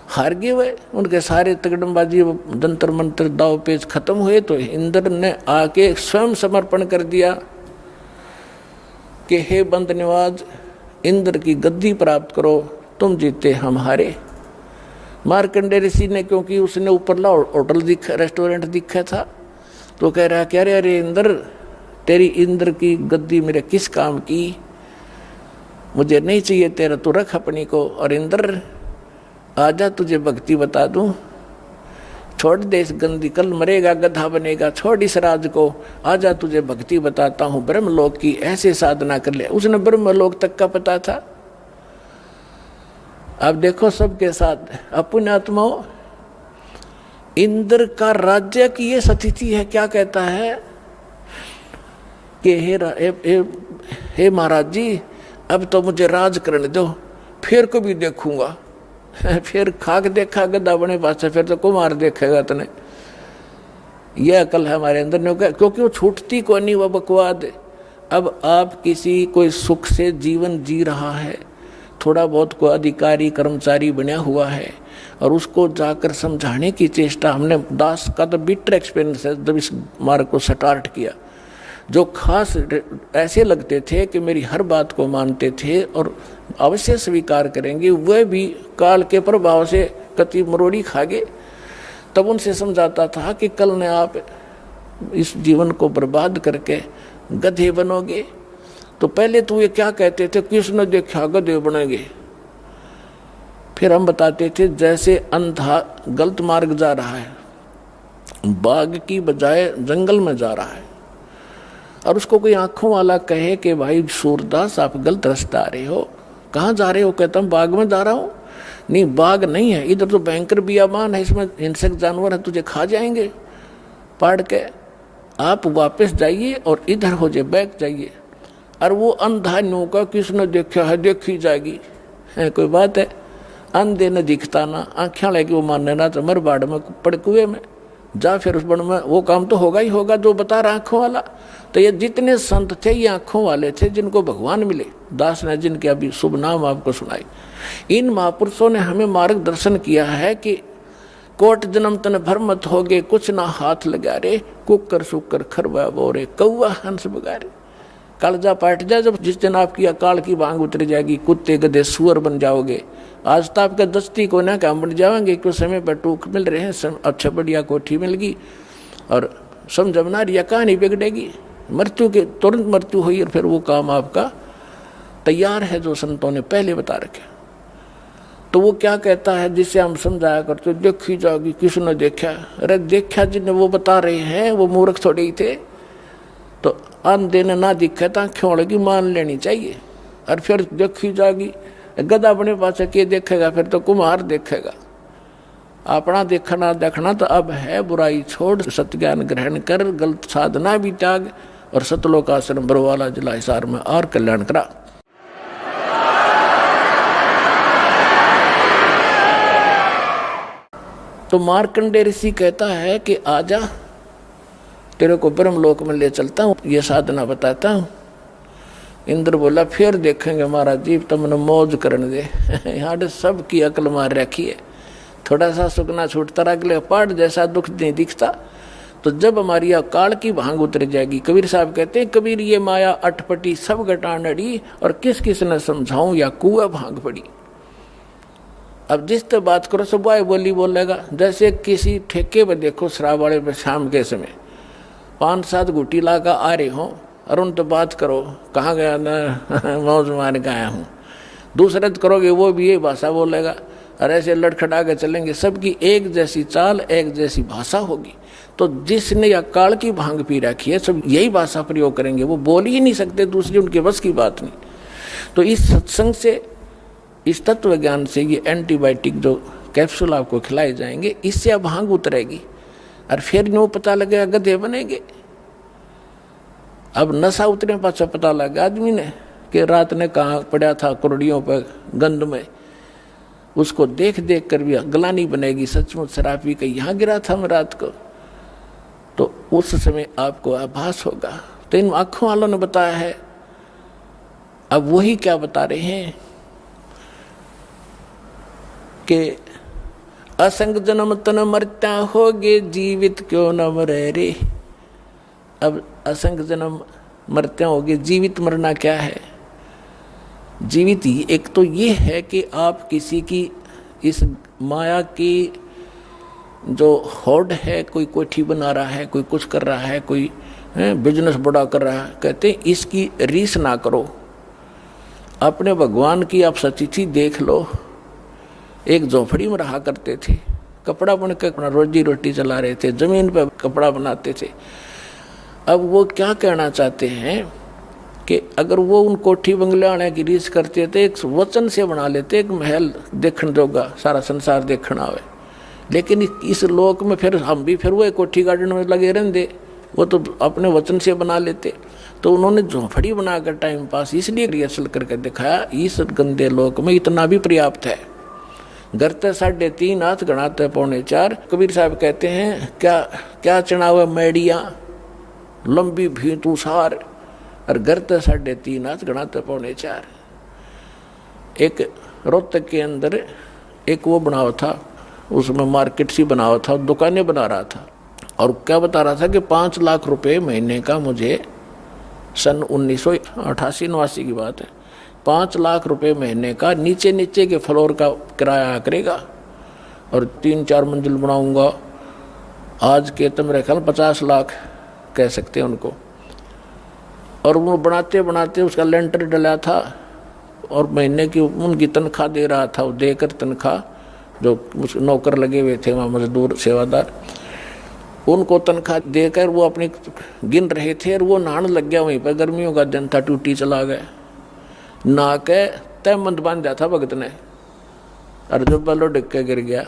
हार गए वे, उनके सारे तगड़मबाजी जंतर मंत्र दाव पेच खत्म हुए। तो इंद्र ने आके स्वयं समर्पण कर दिया कि हे बंद निवाज, इंद्र की गद्दी प्राप्त करो, तुम जीते हम हारे। मार्कंडेय ऋषि ने, क्योंकि उसने ऊपरला होटल दिखा, रेस्टोरेंट दिखा था, तो कह रहा कि अरे इंद्र, तेरी इंद्र की गद्दी मेरे किस काम की, मुझे नहीं चाहिए तेरा, तू रख अपनी को। और इंद्र आजा, तुझे भक्ति बता दूं, छोड़ दे इस गंदी, कल मरेगा गधा बनेगा, छोड़ इस राज को, आजा तुझे भक्ति बताता हूं ब्रह्मलोक की, ऐसे साधना कर ले। उसने ब्रह्मलोक तक का पता था। अब देखो सबके साथ अपने आत्माओं, इंद्र का राज्य की ये स्थिति है। क्या कहता है कि हे महाराज जी, अब तो मुझे राज करने दो, फिर कभी देखूंगा। फिर खाक देखा गधा बने पास, फिर तो कुमार देखेगा तने। यह अकल है हमारे अंदर ने, क्योंकि वो छूटती को नहीं, वह बकवाद। अब आप किसी कोई सुख से जीवन जी रहा है, थोड़ा बहुत को अधिकारी कर्मचारी बना हुआ है, और उसको जाकर समझाने की चेष्टा, हमने दास का तो बिटर एक्सपीरियंस है, जब इस मार्ग को स्टार्ट किया जो खास ऐसे लगते थे कि मेरी हर बात को मानते थे और अवश्य स्वीकार करेंगे, वह भी काल के प्रभाव से कति मरोड़ी खा गए। तब उनसे समझाता था कि कल ने आप इस जीवन को बर्बाद करके गधे बनोगे, तो पहले तो ये क्या कहते थे, कृष्ण देखा गधे बनेंगे। फिर हम बताते थे जैसे अंधा गलत मार्ग जा रहा है, बाग की बजाय जंगल में जा रहा है, और उसको कोई आंखों वाला कहे कि भाई सूरदास आप गलत रास्ते आ रहे हो, कहाँ जा रहे हो, कहता हूँ बाग में जा रहा हूँ। नहीं, बाग नहीं है, इधर तो भयंकर बियाबान है, इसमें हिंसक जानवर है, तुझे खा जाएंगे पाड़ के, आप वापस जाइए और इधर हो जाए, बैक जाइए। और वो अंधा न्यू का किसने देखा है, देखी जाएगी, है कोई बात है, अंधे न दिखता ना, आँखें लेके वो मानने ना, तो मर बाड़ में पड़ कुएं में जा, फिर उस बड़ में वो काम तो होगा ही होगा जो बता रहा आँखों वाला। तो ये जितने संत थे ये आँखों वाले थे जिनको भगवान मिले, दास ने जिनके अभी शुभ नाम आपको सुनाई। इन महापुरुषों ने हमें मार्गदर्शन किया है कि कोट जन्म तन भर मत होगे, कुछ ना हाथ लगा रे, कुकर सुकर खरवा बोरे, कौआ हंस बगारे। कालजा पाट जा जब जिस दिन आपकी अकाल की भांग उतर जाएगी, कुत्ते गधे सुअर बन जाओगे। आज तो आपका दस्ती को ना काम बन जाएंगे, कुछ समय पर टूक मिल रहे हैं, अच्छा बढ़िया कोठी मिल गई और समझना रिया कहानी बिगड़ेगी, मृत्यु के तुरंत मृत्यु हुई और फिर वो काम आपका तैयार है जो संतों ने पहले बता रखे। तो वो क्या कहता है जिससे हम समझाया करते, देखी जाओगी किसने देखा। अरे देखा जिन्हें वो बता रहे हैं वो मूर्ख थोड़े ही थे। तो अंधे ने ना दिखा तो आँखें लगी मान लेनी चाहिए। और फिर देखी जाएगी, गधा अपने पास के देखेगा, फिर तो कुम्हार देखेगा। अपना देखना देखना तो अब है, बुराई छोड़ सत्य ज्ञान ग्रहण कर, गलत साधना भी त्याग और सतलोक आश्रम बरवाला जिला हिसार में और कल्याण करा। तो मार्कंडे ऋषि कहता है कि आजा तेरे को ब्रह्मलोक में ले चलता हूँ, ये साधना बताता हूँ। इंद्र बोला फिर देखेंगे महाराज जी, तुमने मौज करने दे। यहाँ सब की अकल मार रखी है, थोड़ा सा सुखना छूटता अगले पहाड़ जैसा दुख नहीं दिखता। तो जब हमारी अकाल की भांग उतर जाएगी, कबीर साहब कहते हैं कबीर ये माया अटपटी सब घटा नड़ी, और किस किस ने समझाऊं या कुआ भांग पड़ी। अब जिस तरह बात करो सब आए बोली बोलेगा। जैसे किसी ठेके पर देखो शराब वाले पे शाम के समय 5-7 घुटी ला कर आ रहे हो और उन तो बात करो कहाँ गया ना, मौज मार के आया हूँ। दूसरे करोगे वो भी ये भाषा बोलेगा, और ऐसे लड़खड़ा के चलेंगे। सबकी एक जैसी चाल एक जैसी भाषा होगी। तो जिसने या काल की भांग पी रखी है सब यही भाषा प्रयोग करेंगे, वो बोल ही नहीं सकते, दूसरी उनके बस की बात नहीं। तो इस सत्संग से, इस तत्व ज्ञान से, ये एंटीबायोटिक जो कैप्सूल आपको खिलाए जाएंगे, इससे अब भांग उतरेगी और फिर यूँ पता लगेगा गधे बनेंगे। अब नशा उतरने पाछा पता लगा आदमी ने कि रात ने कहाँ पड़ा था करोड़ियों पर गंध में, उसको देख देख कर भी गलानी बनेगी, सचमुच शराब पी के यहाँ गिरा था मैं रात को। तो उस समय आपको आभास होगा। तो इन आँखों वालों ने बताया है। अब वही क्या बता रहे हैं कि असंग जन्म तन मरता होगे, जीवित क्यों न मरे रे। अब असंग जन्म मरते होगे, जीवित मरना क्या है? जीवित ही एक तो ये है कि आप किसी की इस माया की जो होड़ है, कोई कोठी बना रहा है, कोई कुछ कर रहा है, कोई बिजनेस बड़ा कर रहा है, कहते हैं इसकी रीस ना करो। अपने भगवान की आप सतिथि देख लो। एक झोपड़ी में रहा करते थे, कपड़ा बुन के अपना रोजी रोटी चला रहे थे, जमीन पर कपड़ा बनाते थे। अब वो क्या कहना चाहते हैं कि अगर वो उन कोठी बंगले आने की रीस करते थे, एक वचन से बना लेते, एक महल देखने जोगा, सारा संसार देखना आवे। लेकिन इस लोक में फिर हम भी फिर वो कोठी गार्डन में लगे रहते, वो तो अपने वचन से बना लेते। तो उन्होंने झोंपड़ी बनाकर टाइम पास इसलिए रिहर्सल करके दिखाया, इस गंदे लोक में इतना भी पर्याप्त है। घर ते 3.5 हाथ, गणाते 4.25। कबीर साहब कहते हैं क्या क्या चढ़ावे मैडिया लंबी भीत उसार, और घर ते 3.5 हाथ, गणाते 4.25। एक रोहतक के अंदर एक वो बनावा था, उसमें मार्केट सी बनावा था, दुकानें बना रहा था, और क्या बता रहा था कि 5 लाख रुपए महीने का मुझे सन 1988-89 की बात है। 5 लाख रुपए महीने का नीचे नीचे के फ्लोर का किराया करेगा और 3-4 मंजिल बनाऊंगा। आज के तो मेरे ख्याल 50 लाख कह सकते हैं उनको। और वो बनाते बनाते उसका लेंटर डला था और महीने की उनकी तनख्वाह दे रहा था, वो देकर तनख्वाह जो नौकर लगे हुए थे वहाँ मजदूर सेवादार, उनको तनख्वाह देकर वो अपनी गिन रहे थे और वो नहाने लग गया वहीं पर। गर्मियों का दिन था, टूटी चला गया, नहा के तहमंद बांध दिया था भगत ने और जब बलो डिग के गिर गया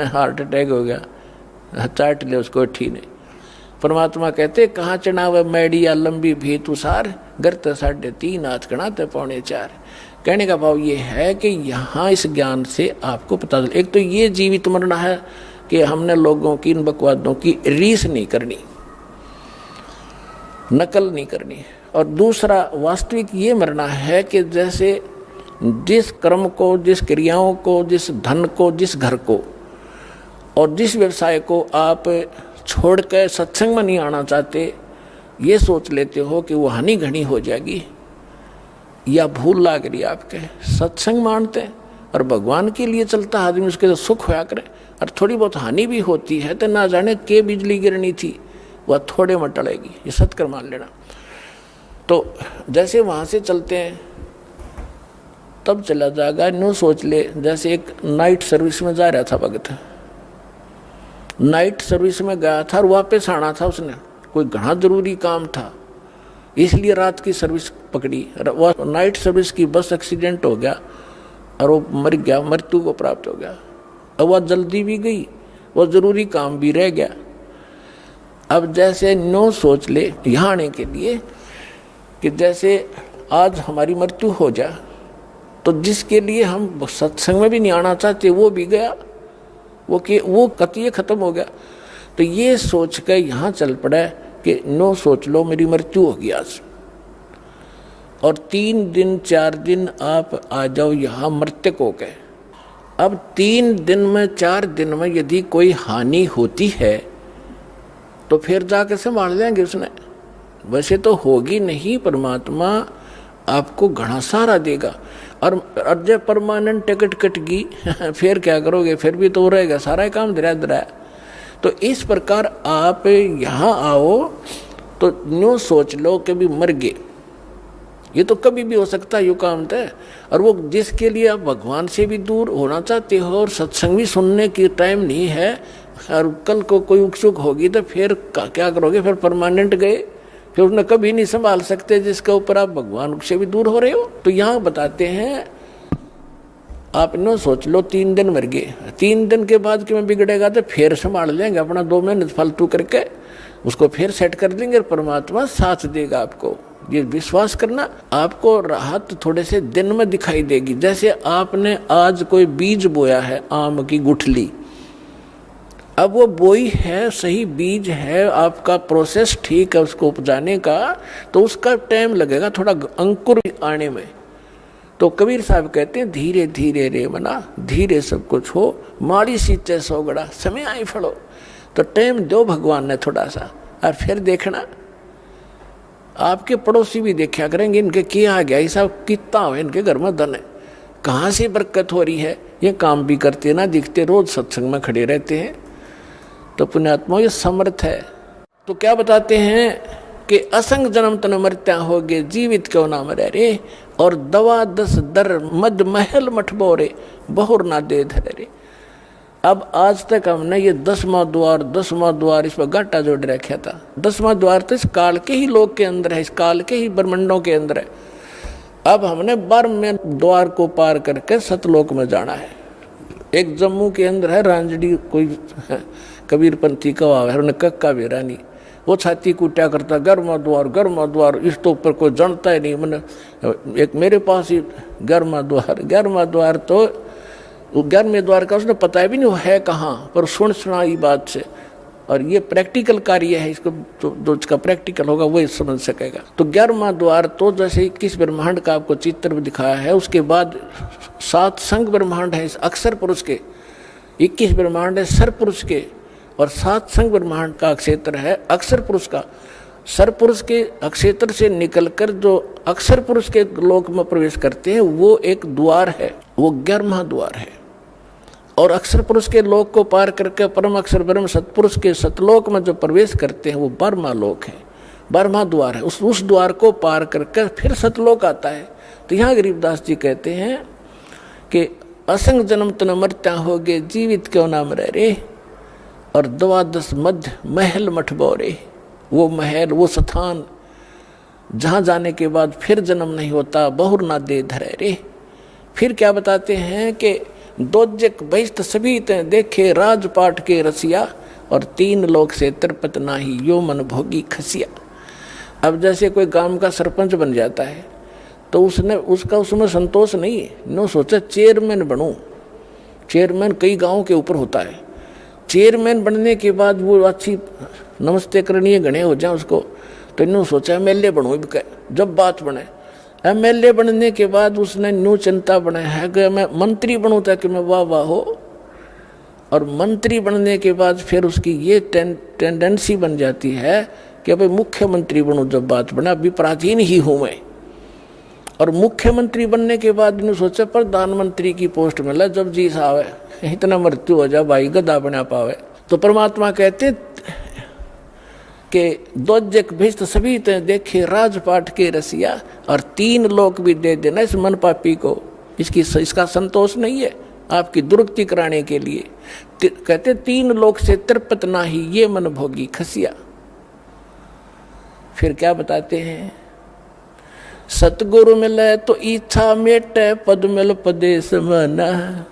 हार्ट अटैक हो गया, चाट ले उसको ठीक नहीं। परमात्मा कहते कहाँ चढ़ावे मैडी या लंबी भी तुषार, गर्त 3.5 हाथ कणाते 4.25। कहने का भाव ये है कि यहाँ इस ज्ञान से आपको पता चल, एक तो ये जीवित मरना है कि हमने लोगों की इन बकवादों की रीस नहीं करनी, नकल नहीं करनी। और दूसरा वास्तविक ये मरना है कि जैसे जिस कर्म को, जिस क्रियाओं को, जिस धन को, जिस घर को और जिस व्यवसाय को आप छोड़ कर सत्संग में नहीं आना चाहते, ये सोच लेते हो कि वो हानि घनी हो जाएगी या भूल लाग रही आपके, सत्संग मानते हैं और भगवान के लिए चलता आदमी, उसके तो सुख होया करे। और थोड़ी बहुत हानि भी होती है तो ना जाने के बिजली गिरनी थी, वह थोड़े में टलेगी, ये सत्कर मान लेना। तो जैसे वहाँ से चलते हैं तब चला जाएगा। नो सोच ले, जैसे एक नाइट सर्विस में जा रहा था भगत, नाइट सर्विस में गया था और वापस आना था उसने, कोई घना जरूरी काम था इसलिए रात की सर्विस पकड़ी। वह नाइट सर्विस की बस एक्सीडेंट हो गया और वो मर गया, मृत्यु को प्राप्त हो गया। अब वह जल्दी भी गई, वह जरूरी काम भी रह गया। अब जैसे नो सोच ले यहाँ आने के लिए कि जैसे आज हमारी मृत्यु हो जाए तो जिसके लिए हम सत्संग में भी नहीं आना चाहते वो भी गया, वो कतिये खत्म हो गया। तो ये सोच कर यहाँ चल पड़ा कि नो सोच लो मेरी मृत्यु होगी आज, और 3 दिन 4 दिन आप आ जाओ यहाँ मृतक हो गए। अब 3 दिन में 4 दिन में यदि कोई हानि होती है तो फिर जाकर संभाल लेंगे उसने, वैसे तो होगी नहीं। परमात्मा आपको घना सहारा देगा। और जब परमानेंट टिकट कट गई फिर क्या करोगे, फिर भी तो रहेगा सारा काम धरा। तो इस प्रकार आप यहाँ आओ तो न्यू सोच लो कि भी मर गए, ये तो कभी भी हो सकता है, यू काम तय। और वो जिसके लिए आप भगवान से भी दूर होना चाहते हो और सत्संग भी सुनने की टाइम नहीं है, और कल को कोई उत्सुक होगी तो फिर क्या करोगे, फिर परमानेंट गए, फिर उन्हें कभी नहीं संभाल सकते जिसके ऊपर आप भगवान से भी दूर हो रहे हो। तो यहाँ बताते हैं आप न सोच लो 3 दिन मर गए, 3 दिन के बाद कि मैं बिगड़ेगा तो फिर संभाल लेंगे, अपना 2 महीने फालतू करके उसको फिर सेट कर देंगे, परमात्मा साथ देगा आपको। ये विश्वास करना, आपको राहत थोड़े से दिन में दिखाई देगी। जैसे आपने आज कोई बीज बोया है, आम की गुठली, अब वो बोई है, सही बीज है, आपका प्रोसेस ठीक है उसको उपजाने का, तो उसका टाइम लगेगा थोड़ा अंकुर आने में। तो कबीर साहब कहते हैं धीरे धीरे रे मना, धीरे सब कुछ हो, माड़ी सींचे सोगड़ा, समय आई फड़ो। तो टाइम दो भगवान ने थोड़ा सा, और फिर देखना आपके पड़ोसी भी देखा करेंगे इनके क्या आ गया, ऐसा कितना हो इनके घर में धन है, कहाँ से बरकत हो रही है, ये काम भी करते ना दिखते, रोज सत्संग में खड़े रहते हैं। तो पुण्यात्मा ये समर्थ है। तो क्या बताते हैं कि असंग जन्म तन मरत्या होगे, जीवित क्यों ना मरे रे, और दवा 10 दर मद महल मठ बोरे, बहुर ना दे धरे रे। अब आज तक हमने ये 10वां द्वार इस पर घाटा जोड़ रखा था। 10वां द्वार तो इस काल के ही लोक के अंदर है, इस काल के ही ब्रह्मंडों के अंदर है। अब हमने 12वें द्वार को पार करके सतलोक में जाना है। एक जम्मू के अंदर है रांजड़ी, कोई कबीरपंथी का है, उन्हें कक्का बेरा नहीं, वो छाती कूटा करता, गर्मा द्वार, इस तो ऊपर कोई जानता ही नहीं। मैंने एक मेरे पास ही गर्मा द्वार तो 11वें द्वार का उसने पता भी नहीं है कहाँ, पर सुनाई बात से। और ये प्रैक्टिकल कार्य है, इसको जो इसका प्रैक्टिकल होगा वही समझ सकेगा। तो 11वां द्वार तो जैसे 21 ब्रह्मांड का आपको चित्र में दिखाया है, उसके बाद 7 संग ब्रह्मांड है इस अक्षर पुरुष के, 21 ब्रह्मांड है सर पुरुष के, और 7 संग ब्रह्मांड का क्षेत्र है अक्षर पुरुष का। सर पुरुष के अक्षेत्र से निकलकर जो अक्षर पुरुष के लोक में प्रवेश करते हैं वो एक द्वार है, वो 11वां द्वार है। और अक्षर पुरुष के लोक को पार करके परम अक्षर ब्रह्म सतपुरुष के सतलोक में जो प्रवेश करते हैं वो 12वां लोक है, 12वां द्वार है। उस द्वार को पार करके फिर सतलोक आता है। तो यहाँ गरीबदास जी कहते हैं कि असंग जन्म तन मरत्या हो गए, जीवित क्यों नाम रह रे, और 12 मध्य महल मठ बोरे। वो महल, वो स्थान जहाँ जाने के बाद फिर जन्म नहीं होता, बहुर ना दे धरे रे। फिर क्या बताते हैं कि दोजक बहिष्ठ सभी ते देखे राजपाट के रसिया, और 3 लोक से तिरपत नाही यो मन भोगी खसिया। अब जैसे कोई गांव का सरपंच बन जाता है तो उसमें संतोष नहीं है, नो सोचा चेयरमैन बनूं। चेयरमैन कई गांवों के ऊपर होता है। चेयरमैन बनने के बाद वो अच्छी नमस्ते करणीय गणे हो जाए उसको, तो इन्होंने सोचा एमएलए बनूं। जब बात बने एमएलए बनने के बाद उसने न्यू चिंता बनाया है कि मैं मंत्री बनूं ताकि मैं वाह वाह हो। और मंत्री बनने के बाद फिर उसकी ये टेंडेंसी बन जाती है कि भाई मुख्यमंत्री बनूं। जब बात बना, अभी प्राचीन ही हूं मैं। और मुख्यमंत्री बनने के बाद इन्होंने सोचा प्रधानमंत्री की पोस्ट मिला, जब जी साहब है इतना मृत्यु हो जाए भाई गदा बना पावे। तो परमात्मा कहते कि दोजक भिष्ट सभी ते देखे राजपाट के रसिया, और 3 लोक भी दे देना इस मन पापी को। इसका संतोष नहीं है आपकी दुर्गति कराने के लिए। कहते 3 लोक से तिरपत नाही ये मन भोगी खसिया। फिर क्या बताते हैं, सतगुरु मिले तो इच्छा मेटे, पद मिल पदे समाना।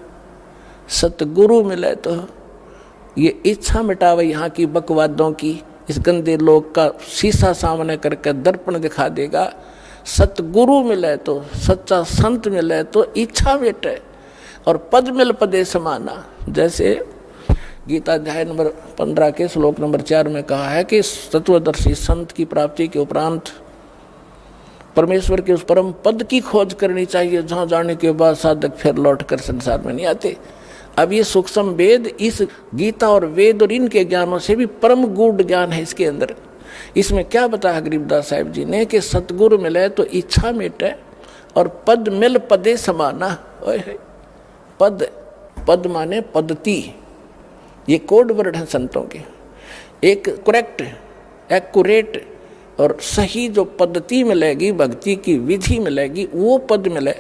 सतगुरु मिले तो ये इच्छा मिटावे यहाँ की बकवादों की, इस गंदे लोक का शीशा सामने करके दर्पण दिखा देगा। सतगुरु मिले तो, सच्चा संत मिले तो इच्छा मिटे, और पद मिल पदे समाना। जैसे गीता अध्याय नंबर 15 के श्लोक नंबर 4 में कहा है कि तत्वदर्शी संत की प्राप्ति के उपरांत परमेश्वर के उस परम पद की खोज करनी चाहिए, जहाँ जाने के बाद साधक फिर लौट कर संसार में नहीं आते। अब ये सूक्ष्म वेद, इस गीता और वेद और इनके ज्ञानों से भी परम गूढ़ ज्ञान है इसके अंदर। इसमें क्या बताया गरीबदास साहिब जी ने कि सतगुरु मिले तो इच्छा मिटे, और पद मिल पदे समाना। पद, पद माने पद्धति, ये कोड वर्ड है संतों के। एक करेक्ट, एक्यूरेट और सही जो पद्धति मिलेगी, भक्ति की विधि मिलेगी, वो पद मिले।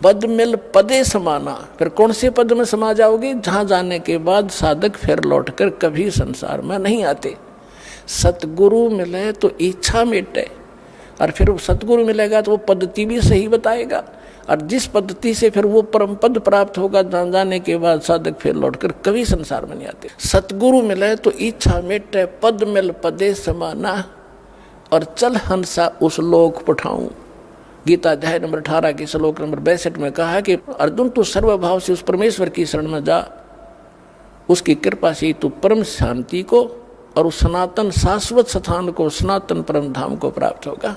पद मिल पदे समाना। फिर कौन से पद में समा जाओगे, जहां जाने के बाद साधक फिर लौटकर कभी संसार में नहीं आते। सतगुरु मिले तो इच्छा मिटे, और फिर सतगुरु मिलेगा तो वो पद्धति भी सही बताएगा, और जिस पद्धति से फिर वो परम पद प्राप्त होगा, जान जाने के बाद साधक फिर लौटकर कभी संसार में नहीं आते। सतगुरु मिले तो इच्छा मिटे, पद मिल पदे समाना, और चल हंसा उस लोक पठाऊं। गीता अध्याय नंबर 18 के श्लोक नंबर 62 में कहा कि अर्जुन तू सर्वभाव से उस परमेश्वर की शरण में जा, उसकी कृपा से तू परम शांति को और उस सनातन शाश्वत स्थान को, सनातन परम धाम को प्राप्त होगा,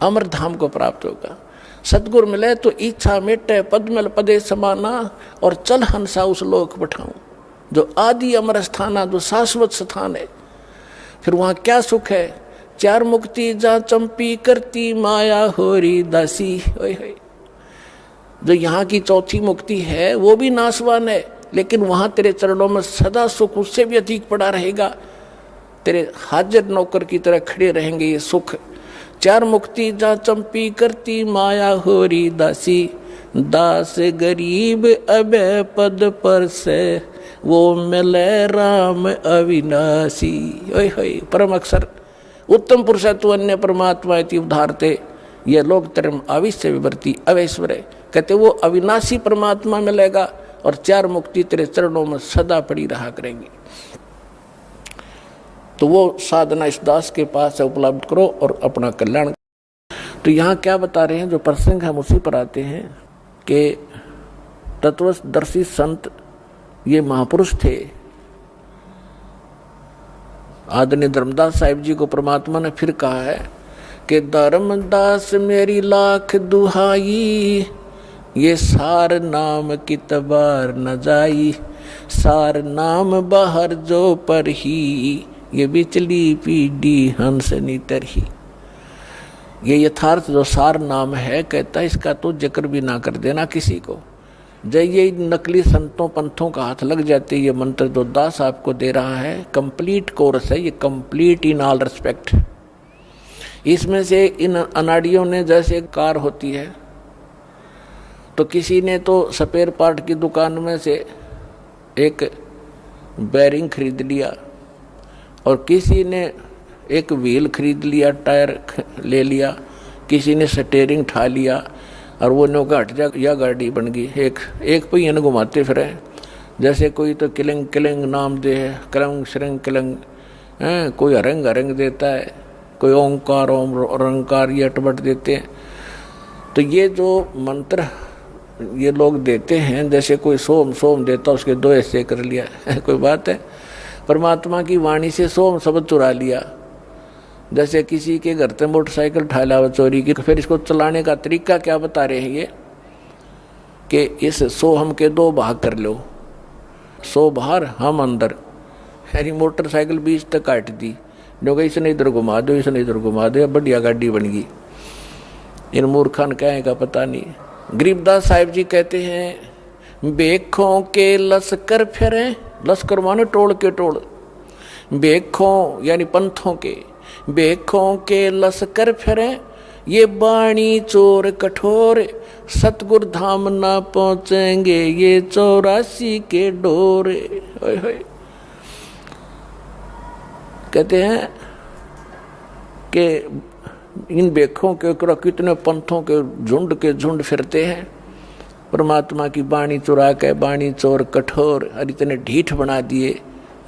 अमर धाम को प्राप्त होगा। सतगुरु मिले तो इच्छा मिटे, पद मिल पदे समाना, और चल हंसा उस लोक पठाऊं, जो आदि अमर स्थान, जो शाश्वत स्थान है। फिर वहाँ क्या सुख है, 4 मुक्ति जा चंपी करती माया होरी दासी। जो यहाँ की 4थी मुक्ति है वो भी नाशवान है, लेकिन वहाँ तेरे चरणों में सदा सुख उससे भी अधिक पड़ा रहेगा। तेरे हाजिर नौकर की तरह खड़े रहेंगे ये सुख। 4 मुक्ति जा चंपी करती माया होरी दासी, दास गरीब अबे पद पर से वो मिले राम अविनाशी। परम अक्षर उत्तम पुरुषत्व अन्य परमात्मा इति उद्धारते, ये लोग तरम आविश्य विवर्ती अवैश्वर। कहते वो अविनाशी परमात्मा मिलेगा, और 4 मुक्ति तेरे चरणों में सदा पड़ी रहा करेंगी। तो वो साधना इस दास के पास है, उपलब्ध करो और अपना कल्याण। तो यहाँ क्या बता रहे हैं, जो प्रसंग हम उसी पर आते हैं कि तत्वदर्शी संत ये महापुरुष थे। आदरणीय धर्मदास साहिब जी को परमात्मा ने फिर कहा है कि धर्मदास मेरी लाख दुहाई, ये सार नाम की तबार न जाई, सार नाम बाहर जो पर ही ये बिचली पीढ़ी हंस नितरही। ये यथार्थ जो सार नाम है, कहता है इसका तो जिक्र भी ना कर देना किसी को। जब ये नकली संतों पंथों का हाथ लग जाते, ये मंत्र जो दास आपको दे रहा है कंप्लीट कोर्स है, ये कंप्लीट इन ऑल रिस्पेक्ट। इसमें से इन अनाड़ियों ने, जैसे कार होती है तो किसी ने तो स्पेयर पार्ट की दुकान में से एक बैरिंग खरीद लिया और किसी ने एक व्हील खरीद लिया, टायर ले लिया, किसी ने स्टीयरिंग ठा लिया और वो नौका हट जा या गाड़ी बन गई। एक पहिया न घुमाते फिरे। जैसे कोई तो किलंग किलंग नाम दे है, कलंग श्रंग किलंग, कोई अरंग अरंग देता है, कोई ओंकार ओम रंकार ये अटबट देते हैं। तो ये जो मंत्र ये लोग देते हैं, जैसे कोई सोम सोम देता उसके दो ऐसे कर लिया कोई बात है। परमात्मा की वाणी से सोम शब्द चुरा लिया। जैसे किसी के घर से मोटरसाइकिल उठा लिया चोरी की, फिर इसको चलाने का तरीका क्या बता रहे हैं ये कि इस सोहम के दो भाग कर लो, सो बाहर हम अंदर। यानी मोटरसाइकिल बीच तक काट दी, जो कि इसने इधर घुमा दो, इसने इधर घुमा दो, बढ़िया गाड़ी बन गई। इन मूर्खान कहेगा पता नहीं। गरीबदास साहिब जी कहते हैं बेखों के लश्कर फिरे, लश्कर माने टोल के टोल, बेखों यानी पंथों के, बेखों के लश्कर फिरे, ये बाणी चोर कठोर, सतगुरु धाम ना पहुंचेंगे ये 84 के डोरे। कहते हैं कि इन बेखों के कितने पंथों के झुंड फिरते हैं, परमात्मा की बाणी चुरा के, बाणी चोर कठोर, और इतने ढीठ बना दिए,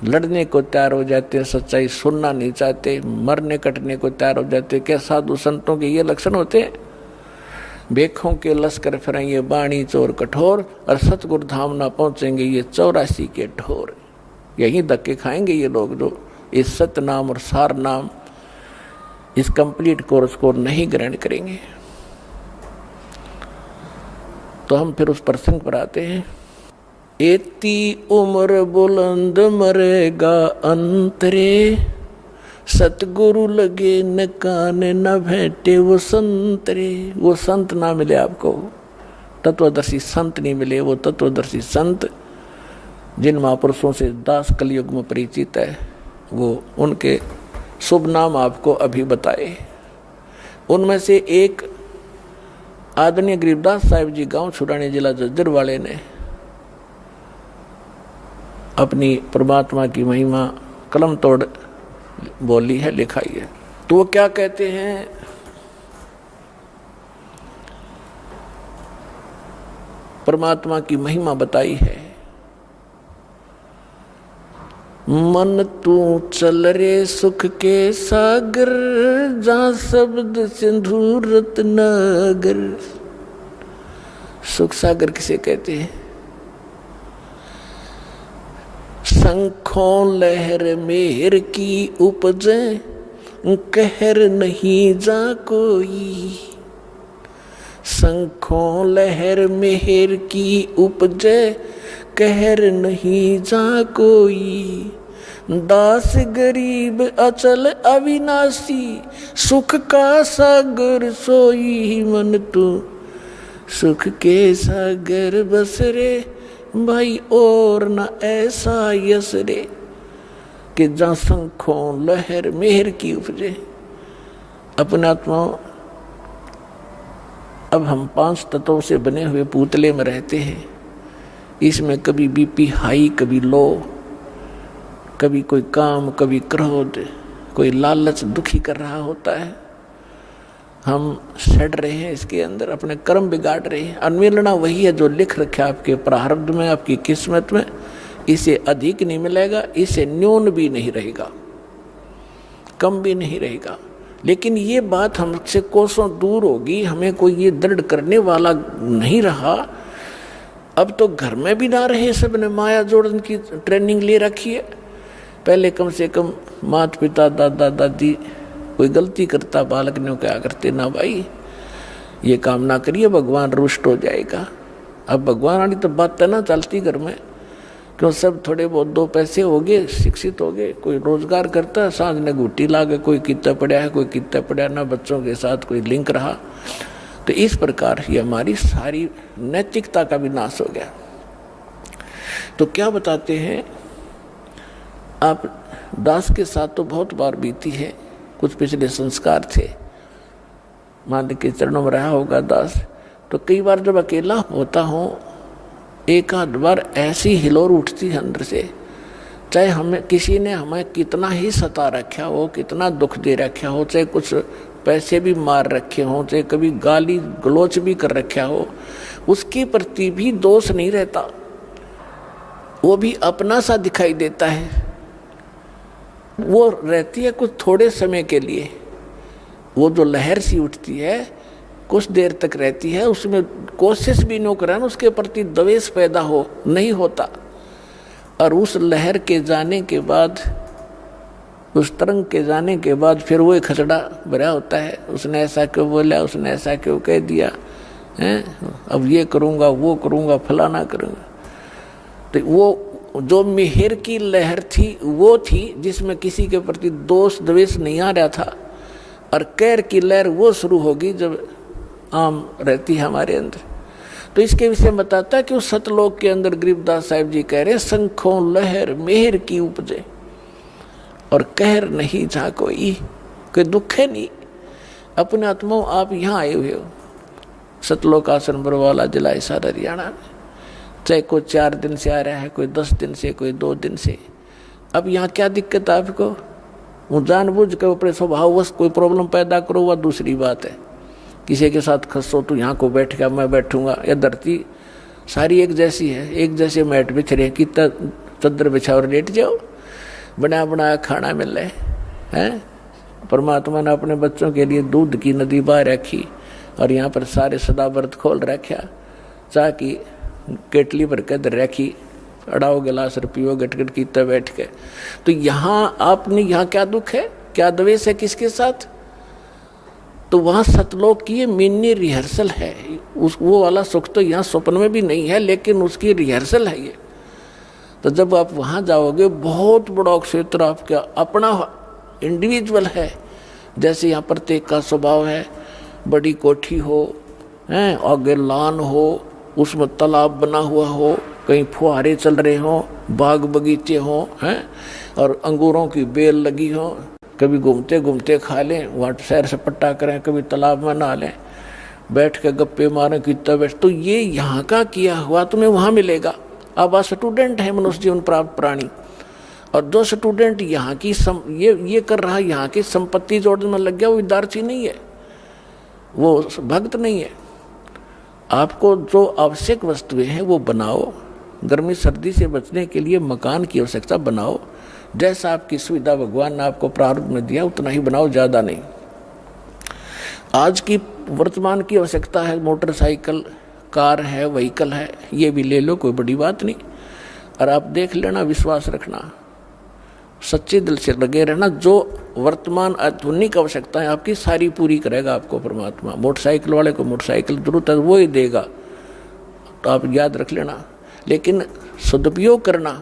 लड़ने को तैयार हो जाते हैं, सच्चाई सुनना नहीं चाहते, मरने कटने को तैयार हो जाते। क्या साधु संतों के ये लक्षण होते हैं? बेखों के लश्कर फिरेंगे बाणी चोर कठोर, और सतगुरु धाम ना पहुंचेंगे ये 84 के ढोर। यहीं धक्के खाएंगे ये लोग जो इस सत्य नाम और सार नाम, इस कंप्लीट कोर्स को नहीं ग्रहण करेंगे। तो हम फिर उस प्रसंग पर आते हैं। एती उम्र बुलंद मरेगा अंतरे, सतगुरु लगे न कान न भेंटे वो संतरे। वो संत ना मिले आपको, तत्वदर्शी संत नहीं मिले। वो तत्वदर्शी संत जिन महापुरुषों से दास कलयुग में परिचित है, वो उनके शुभ नाम आपको अभी बताए। उनमें से एक आदरणीय गरीबदास साहिब जी गांव छुड़ानी जिला जज्जर वाले ने अपनी परमात्मा की महिमा कलम तोड़ बोली है, लिखाई है। तो वो क्या कहते हैं? परमात्मा की महिमा बताई है। मन तू चल रे सुख के सागर, जहाँ शब्द सिंधु रत्नागर। सुख सागर किसे कहते हैं? शंखों लहर मेहर की उपजे, कहर नहीं जा कोई। शंखों लहर मेहर की उपजे, कहर नहीं जा कोई। दास गरीब अचल अविनाशी, सुख का सागर सोई। मन तू सुख के सागर बस रे, भाई और न ऐसा यस रे। कि जहाँ शंखों लहर मेहर की उपजे। अपने आत्मा, अब हम 5 तत्वों से बने हुए पुतले में रहते हैं। इसमें कभी बीपी हाई, कभी लो, कभी कोई काम, कभी क्रोध, कोई लालच दुखी कर रहा होता है। हम सड़ रहे हैं इसके अंदर, अपने कर्म बिगाड़ रहे हैं। अन्मिलना वही है जो लिख रखा आपके प्रारब्ध में, आपकी किस्मत में। इसे अधिक नहीं मिलेगा, इसे न्यून भी नहीं रहेगा, कम भी नहीं रहेगा। लेकिन ये बात हमसे कोसों दूर होगी, हमें कोई ये दृढ़ करने वाला नहीं रहा। अब तो घर में भी ना रहे, सबने माया जोड़न की ट्रेनिंग ले रखी है। पहले कम से कम माता पिता दादा दादी कोई गलती करता, बालक ने क्या करते, ना भाई ये काम ना करिए भगवान रुष्ट हो जाएगा। अब भगवान वाली तो बात तो ना चलती घर में, क्यों सब थोड़े बहुत दो पैसे हो गए, शिक्षित हो गए, कोई रोजगार करता है, सांझ ने घुट्टी ला के कोई कितना पड़ा है, कोई कितना पड़ा ना, बच्चों के साथ कोई लिंक रहा। तो इस प्रकार ये हमारी सारी नैतिकता का विनाश हो गया। तो क्या बताते हैं, आप दास के साथ तो बहुत बार बीती है, कुछ पिछले संस्कार थे, मान के चरणों में रहा होगा दास। तो कई बार जब अकेला होता हूँ, एक आध बार ऐसी हिलोर उठती है अंदर से, चाहे हमें किसी ने हमें कितना ही सता रखा हो, कितना दुख दे रखा हो, चाहे कुछ पैसे भी मार रखे हो, चाहे कभी गाली गलोच भी कर रखा हो, उसके प्रति भी दोष नहीं रहता, वो भी अपना सा दिखाई देता है। वो रहती है कुछ थोड़े समय के लिए, वो जो लहर सी उठती है कुछ देर तक रहती है, उसमें कोशिश भी न करें उसके प्रति द्वेष पैदा हो नहीं होता। और उस लहर के जाने के बाद, उस तरंग के जाने के बाद फिर वो एक खचड़ा भरा होता है, उसने ऐसा क्यों बोला, उसने ऐसा क्यों कह दिया है, अब ये करूँगा वो करूँगा फलाना करूँगा। तो वो जो मिहिर की लहर थी वो थी जिसमें किसी के प्रति दोष द्वेष नहीं आ रहा था, और कैर की लहर वो शुरू होगी जब आम रहती है हमारे अंदर। तो इसके विषय में बताता है कि उस सतलोक के अंदर गरीबदास साहिब जी कह रहे, शंखों लहर मेहर की उपजे और कहर नहीं जा कोई दुख है नहीं। अपने आत्मा आप यहाँ आए हुए हो, सतलोक आश्रम बरवाला जिला हिसार हरियाणा में, चाहे कोई 4 दिन से आ रहा है, कोई 10 दिन से, कोई 2 दिन से। अब यहाँ क्या दिक्कत है आपको, वो जानबूझ के अपने स्वभाववश कोई प्रॉब्लम पैदा करो, वह दूसरी बात है। किसी के साथ खसो तो यहाँ को बैठ कर मैं बैठूंगा, या धरती सारी एक जैसी है, एक जैसे मैट बिछ रहे, कितना चद्दर बिछा और लेट जाओ, बना बनाया खाना मिल रहा है। परमात्मा ने अपने बच्चों के लिए दूध की नदी बहा रखी, और यहाँ पर सारे सदा व्रत खोल रखा, चाह की केटली पर कदर रखी, अड़ाओ गिलास पियो गटगट कीता बैठ के। तो यहाँ आपने, यहाँ क्या दुख है, क्या द्वेष है किसके साथ? तो वहाँ सतलोक की मिनी रिहर्सल है, उस वो वाला सुख तो यहाँ स्वप्न में भी नहीं है, लेकिन उसकी रिहर्सल है ये। तो जब आप वहाँ जाओगे, बहुत बड़ा क्षेत्र आपका अपना इंडिविजुअल है, जैसे यहाँ प्रत्येक का स्वभाव है, बड़ी कोठी हो, हैं आगे लान हो, उसमें तालाब बना हुआ हो, कहीं फुहारे चल रहे हों, बाग बगीचे हों, हैं और अंगूरों की बेल लगी हो, कभी घूमते घूमते खा लें, वहाँ सैर सपट्टा करें, कभी तालाब में नहा लें, बैठ के गप्पे मारें, कितना बैठ। तो ये यहाँ का किया हुआ तुम्हें वहाँ मिलेगा। अब आप स्टूडेंट है, मनुष्य जीवन प्राप्त प्राणी, और जो स्टूडेंट यहाँ की ये कर रहा है, यहाँ की संपत्ति जोड़ने में लग गया, वो विद्यार्थी नहीं है, वो भक्त नहीं है। आपको जो आवश्यक वस्तुएं हैं वो बनाओ, गर्मी सर्दी से बचने के लिए मकान की आवश्यकता बनाओ, जैसा आपकी सुविधा भगवान ने आपको प्रारूप में दिया उतना ही बनाओ, ज़्यादा नहीं। आज की वर्तमान की आवश्यकता है, मोटरसाइकिल, कार है, व्हीकल है, ये भी ले लो, कोई बड़ी बात नहीं। और आप देख लेना, विश्वास रखना, सच्चे दिल से लगे रहना, जो वर्तमान आधुनिक आवश्यकताएं आपकी सारी पूरी करेगा आपको परमात्मा। मोटरसाइकिल वाले को मोटरसाइकिल जरूरत है वो ही देगा, तो आप याद रख लेना। लेकिन सदुपयोग करना,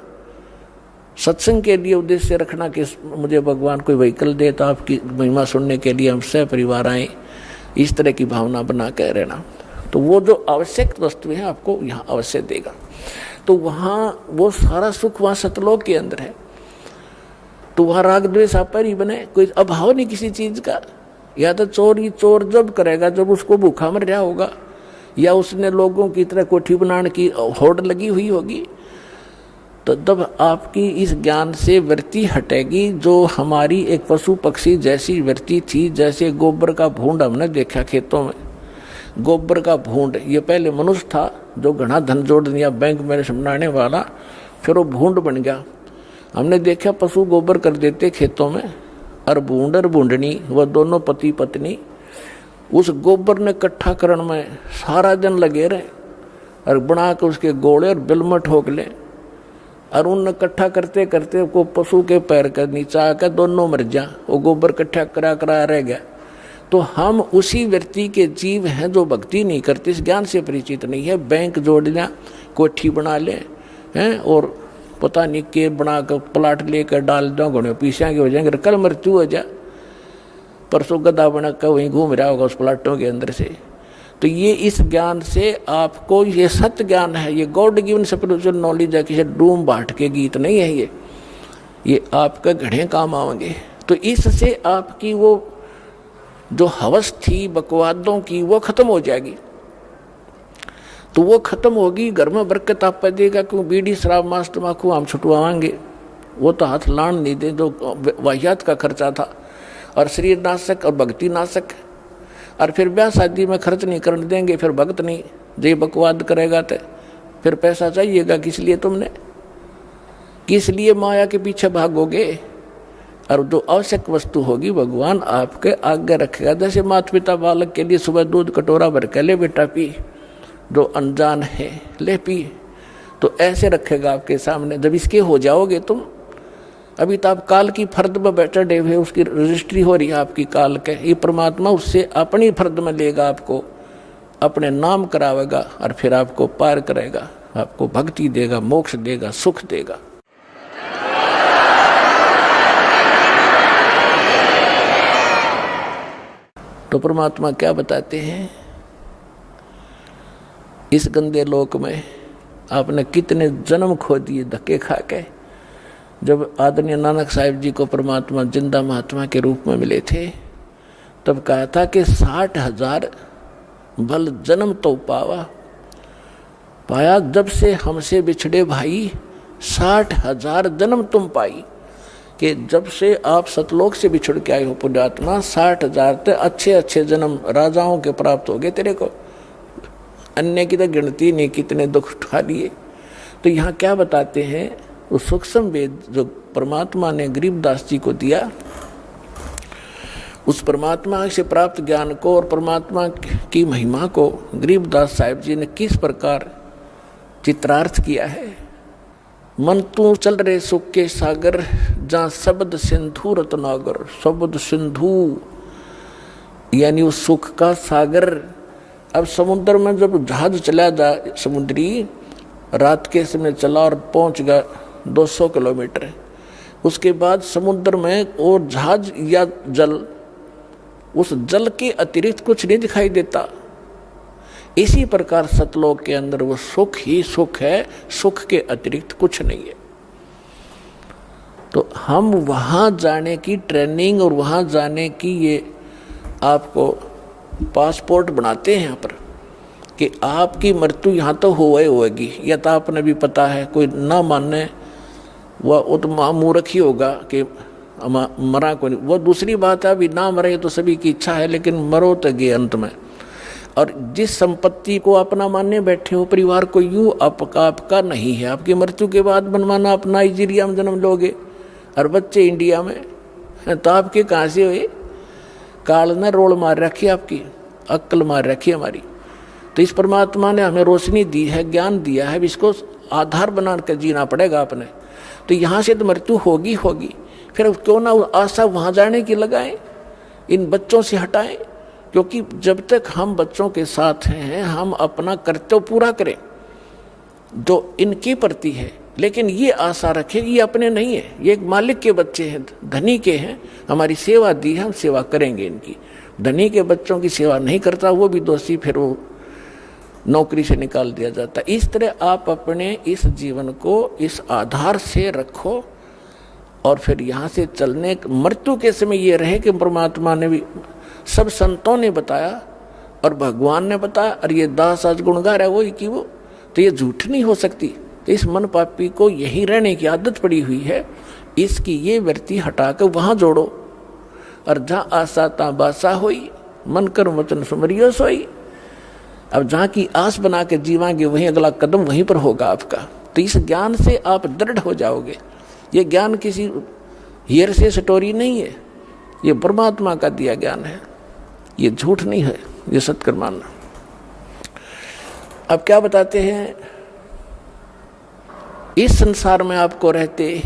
सत्संग के लिए उद्देश्य रखना कि मुझे भगवान कोई व्हीकल दे तो आपकी महिमा सुनने के लिए हम सह परिवार आए, इस तरह की भावना बना कर रहना। तो वो जो आवश्यक वस्तुएं हैं आपको यहाँ अवश्य देगा। तो वहाँ वो सारा सुख वहाँ सतलोक के अंदर है। तो वहाँ राग द्वेष आप पर ही बने, कोई अभाव नहीं किसी चीज का। या तो चोर जब करेगा जब उसको भूखा मर रहा होगा, या उसने लोगों की तरह कोठी बनाने की होड़ लगी हुई होगी, तो तब आपकी इस ज्ञान से वृत्ति हटेगी, जो हमारी एक पशु पक्षी जैसी वृत्ति थी। जैसे गोबर का भूंड हमने देखा खेतों में, गोबर का भूंड, ये पहले मनुष्य था जो घना धन जोड़ दिया बैंक में बनाने वाला, फिर वो भूंड बन गया। हमने देखा पशु गोबर कर देते खेतों में, और भूंड और भूंडनी वह दोनों पति पत्नी उस गोबर ने इकट्ठा करने में सारा दिन लगे रहे, और बना के उसके गोले और बिल में ठोक ले, और उन इकट्ठा करते करते को पशु के पैर के नीचे आकर दोनों मर जा, वो गोबर इकट्ठा करा रह गया। तो हम उसी व्यक्ति के जीव हैं जो भक्ति नहीं करते, इस ज्ञान से परिचित नहीं है। बैंक जोड़ लिया, कोठी बना ले हैं, और पता नहीं के बना कर प्लाट लेकर डाल दो, घोड़े पीछे के हो जाएंगे, कल मृत्यु हो जा, परसों गधा बना कर वहीं घूम रहा होगा उस प्लाटों के अंदर से। तो ये इस ज्ञान से आपको, ये सत्य ज्ञान है, ये गॉड गिवन स्पिरिचुअल नॉलेज है, किसी डूम बाट के गीत नहीं है ये आपका घड़े काम आएंगे। तो इससे आपकी वो जो हवस थी बकवादों की वो खत्म हो जाएगी। तो वो खत्म होगी, घर में बरकत आप देगा, क्यों बीड़ी शराब मांस तम्बाकू हम छुटवाएंगे, वो तो हाथ लान नहीं दे, जो वाहियात का खर्चा था, और शरीर नाशक और भक्ति नाशक। और फिर ब्याह शादी में खर्च नहीं करने देंगे, फिर भक्त नहीं, जे बकवाद करेगा तो फिर पैसा चाहिएगा किस लिए तुमने, किस लिए माया के पीछे भागोगे। और जो आवश्यक वस्तु होगी भगवान आपके आगे रखेगा। जैसे माता पिता बालक के लिए सुबह दूध कटोरा भर के ले बेटा पी, जो अनजान है ले पी, तो ऐसे रखेगा आपके सामने। जब इसके हो जाओगे तुम, अभी तो आप काल की फर्द में बैठे हुए, उसकी रजिस्ट्री हो रही है आपकी काल के, ये परमात्मा उससे अपनी फर्द में लेगा, आपको अपने नाम करावेगा और फिर आपको पार करेगा, आपको भक्ति देगा, मोक्ष देगा, सुख देगा। तो परमात्मा क्या बताते हैं, इस गंदे लोक में आपने कितने जन्म खो दिए धक्के खा के। जब आदरणीय नानक साहिब जी को परमात्मा जिंदा महात्मा के रूप में मिले थे, तब कहा था कि 60,000 भल जन्म तो पाया, जब से हमसे बिछड़े भाई 60,000 जन्म तुम पाई। कि जब से आप सतलोक से बिछड़ के आए हो पुण्यात्मा, 60,000 तो अच्छे अच्छे जन्म राजाओं के प्राप्त हो गए तेरे को, अन्य की तो गिनती नहीं कितने दुख उठा लिए। तो यहाँ क्या बताते हैं, उस सूक्ष्म वेद जो परमात्मा ने गरीबदास जी को दिया, उस परमात्मा से प्राप्त ज्ञान को और परमात्मा की महिमा को गरीबदास साहिब जी ने किस प्रकार चित्रार्थ किया है। मन तू चल रहे सुख के सागर, जहाँ शब्द सिंधु रत्नागर। शब्द सिंधु यानी उस सुख का सागर। अब समुद्र में जब जहाज चला जाए, समुद्री रात के समय चला और पहुंच गया 200 किलोमीटर, उसके बाद समुद्र में और जहाज या जल, उस जल के अतिरिक्त कुछ नहीं दिखाई देता। इसी प्रकार सतलोक के अंदर वो सुख ही सुख है, सुख के अतिरिक्त कुछ नहीं है। तो हम वहाँ जाने की ट्रेनिंग और वहाँ जाने की ये आपको पासपोर्ट बनाते हैं यहाँ पर कि आपकी मृत्यु यहाँ तो होएगी। या तो आपने भी पता है, कोई ना माने वह तो मूर्ख ही होगा कि मरा को नहीं। वो दूसरी बात है, अभी ना मरे तो सभी की इच्छा है, लेकिन मरो तो गए अंत में। और जिस संपत्ति को अपना मानने बैठे हो, परिवार को यूँ आपका नहीं है, आपकी मृत्यु के बाद बनवाना आप नाइजीरिया में जन्म लोगे और बच्चे इंडिया में, तो आपके कहाँ से हुए। काल ने रोल मार रखी, आपकी अक्ल मार रखी हमारी। तो इस परमात्मा ने हमें रोशनी दी है, ज्ञान दिया है, इसको आधार बना कर जीना पड़ेगा अपने। तो यहाँ से तो मृत्यु होगी, फिर क्यों ना आशा वहाँ जाने की लगाएं, इन बच्चों से हटाएं। क्योंकि जब तक हम बच्चों के साथ हैं, हम अपना कर्तव्य पूरा करें जो इनके प्रति है, लेकिन ये आशा रखें ये अपने नहीं है, ये एक मालिक के बच्चे हैं, धनी के हैं, हमारी सेवा दी है, हम सेवा करेंगे इनकी। धनी के बच्चों की सेवा नहीं करता वो भी दोषी, फिर वो नौकरी से निकाल दिया जाता। इस तरह आप अपने इस जीवन को इस आधार से रखो और फिर यहाँ से चलने मृत्यु के समय ये रहे कि परमात्मा ने भी, सब संतों ने बताया और भगवान ने बताया, और ये दास आज गुणगा रहा है वही कि वो, तो ये झूठ नहीं हो सकती। तो इस मन पापी को यही रहने की आदत पड़ी हुई है, इसकी ये वृत्ति हटाकर वहाँ जोड़ो। और जहाँ आशा ता बासा होई, मन कर वचन सुमरियो सोई। अब जहाँ की आस बना के जीवांगे वहीं अगला कदम वहीं पर होगा आपका। तो इस ज्ञान से आप दृढ़ हो जाओगे। ये ज्ञान किसी हियर से स्टोरी नहीं है, ये परमात्मा का दिया ज्ञान है, ये झूठ नहीं है, ये सत्य मानना। अब क्या बताते हैं, इस संसार में आपको रहते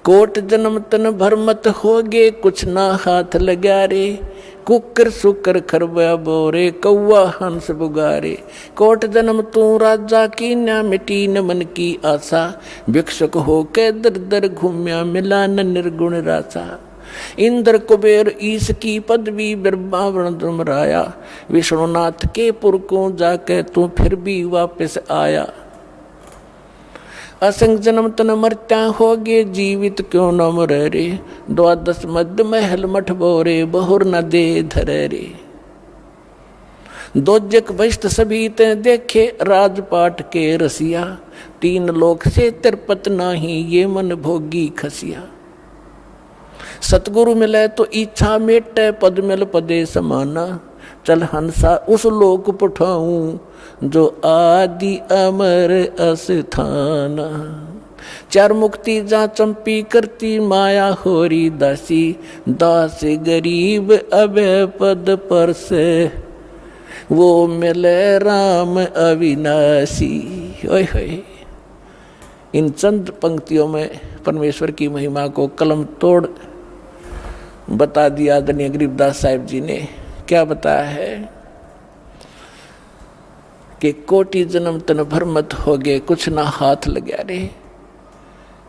कोट जन्म तन भर मत होगे, कुछ ना हाथ लगा रे। कुकर सुकर खरबा बोरे, कौआ हंस बुगारे। कोट जन्म तू राजा की, न मिटी न मन की आशा। भिक्षुक होके दर दर घूम्या, मिला न निर्गुण रासा। इंद्र कुबेर ईश की पदवी, ब्रह्मा वर्ण डुमराया। विष्णुनाथ के पुर को जाके तू फिर भी वापस आया। असंग जन्म तन मरत्या होगे, जीवित क्यों न मरे रे। द्वादश मध्य महल मठ बोरे, बहुर न दे धरे रे। दोजक बहिष्ठ सभी ते देखे, राजपाट के रसिया। तीन लोक से तिरपत नाही, ये मन भोगी खसिया। सतगुरु मिले तो इच्छा मेटे, पद मिल पदे समाना। चल हंसा उस लोक पठाऊं, जो आदि अमर अस्थान। चार मुक्ति जा चंपी करती, माया होरी दासी। दास गरीब अभय पद पर से, वो मिले राम अविनाशी। ओए होए। इन चंद पंक्तियों में परमेश्वर की महिमा को कलम तोड़ बता दिया आदरणीय गरीबदास साहिब जी ने। क्या बताया है कि कोटि जन्म तन भर मत हो गए, कुछ ना हाथ लग्या रे।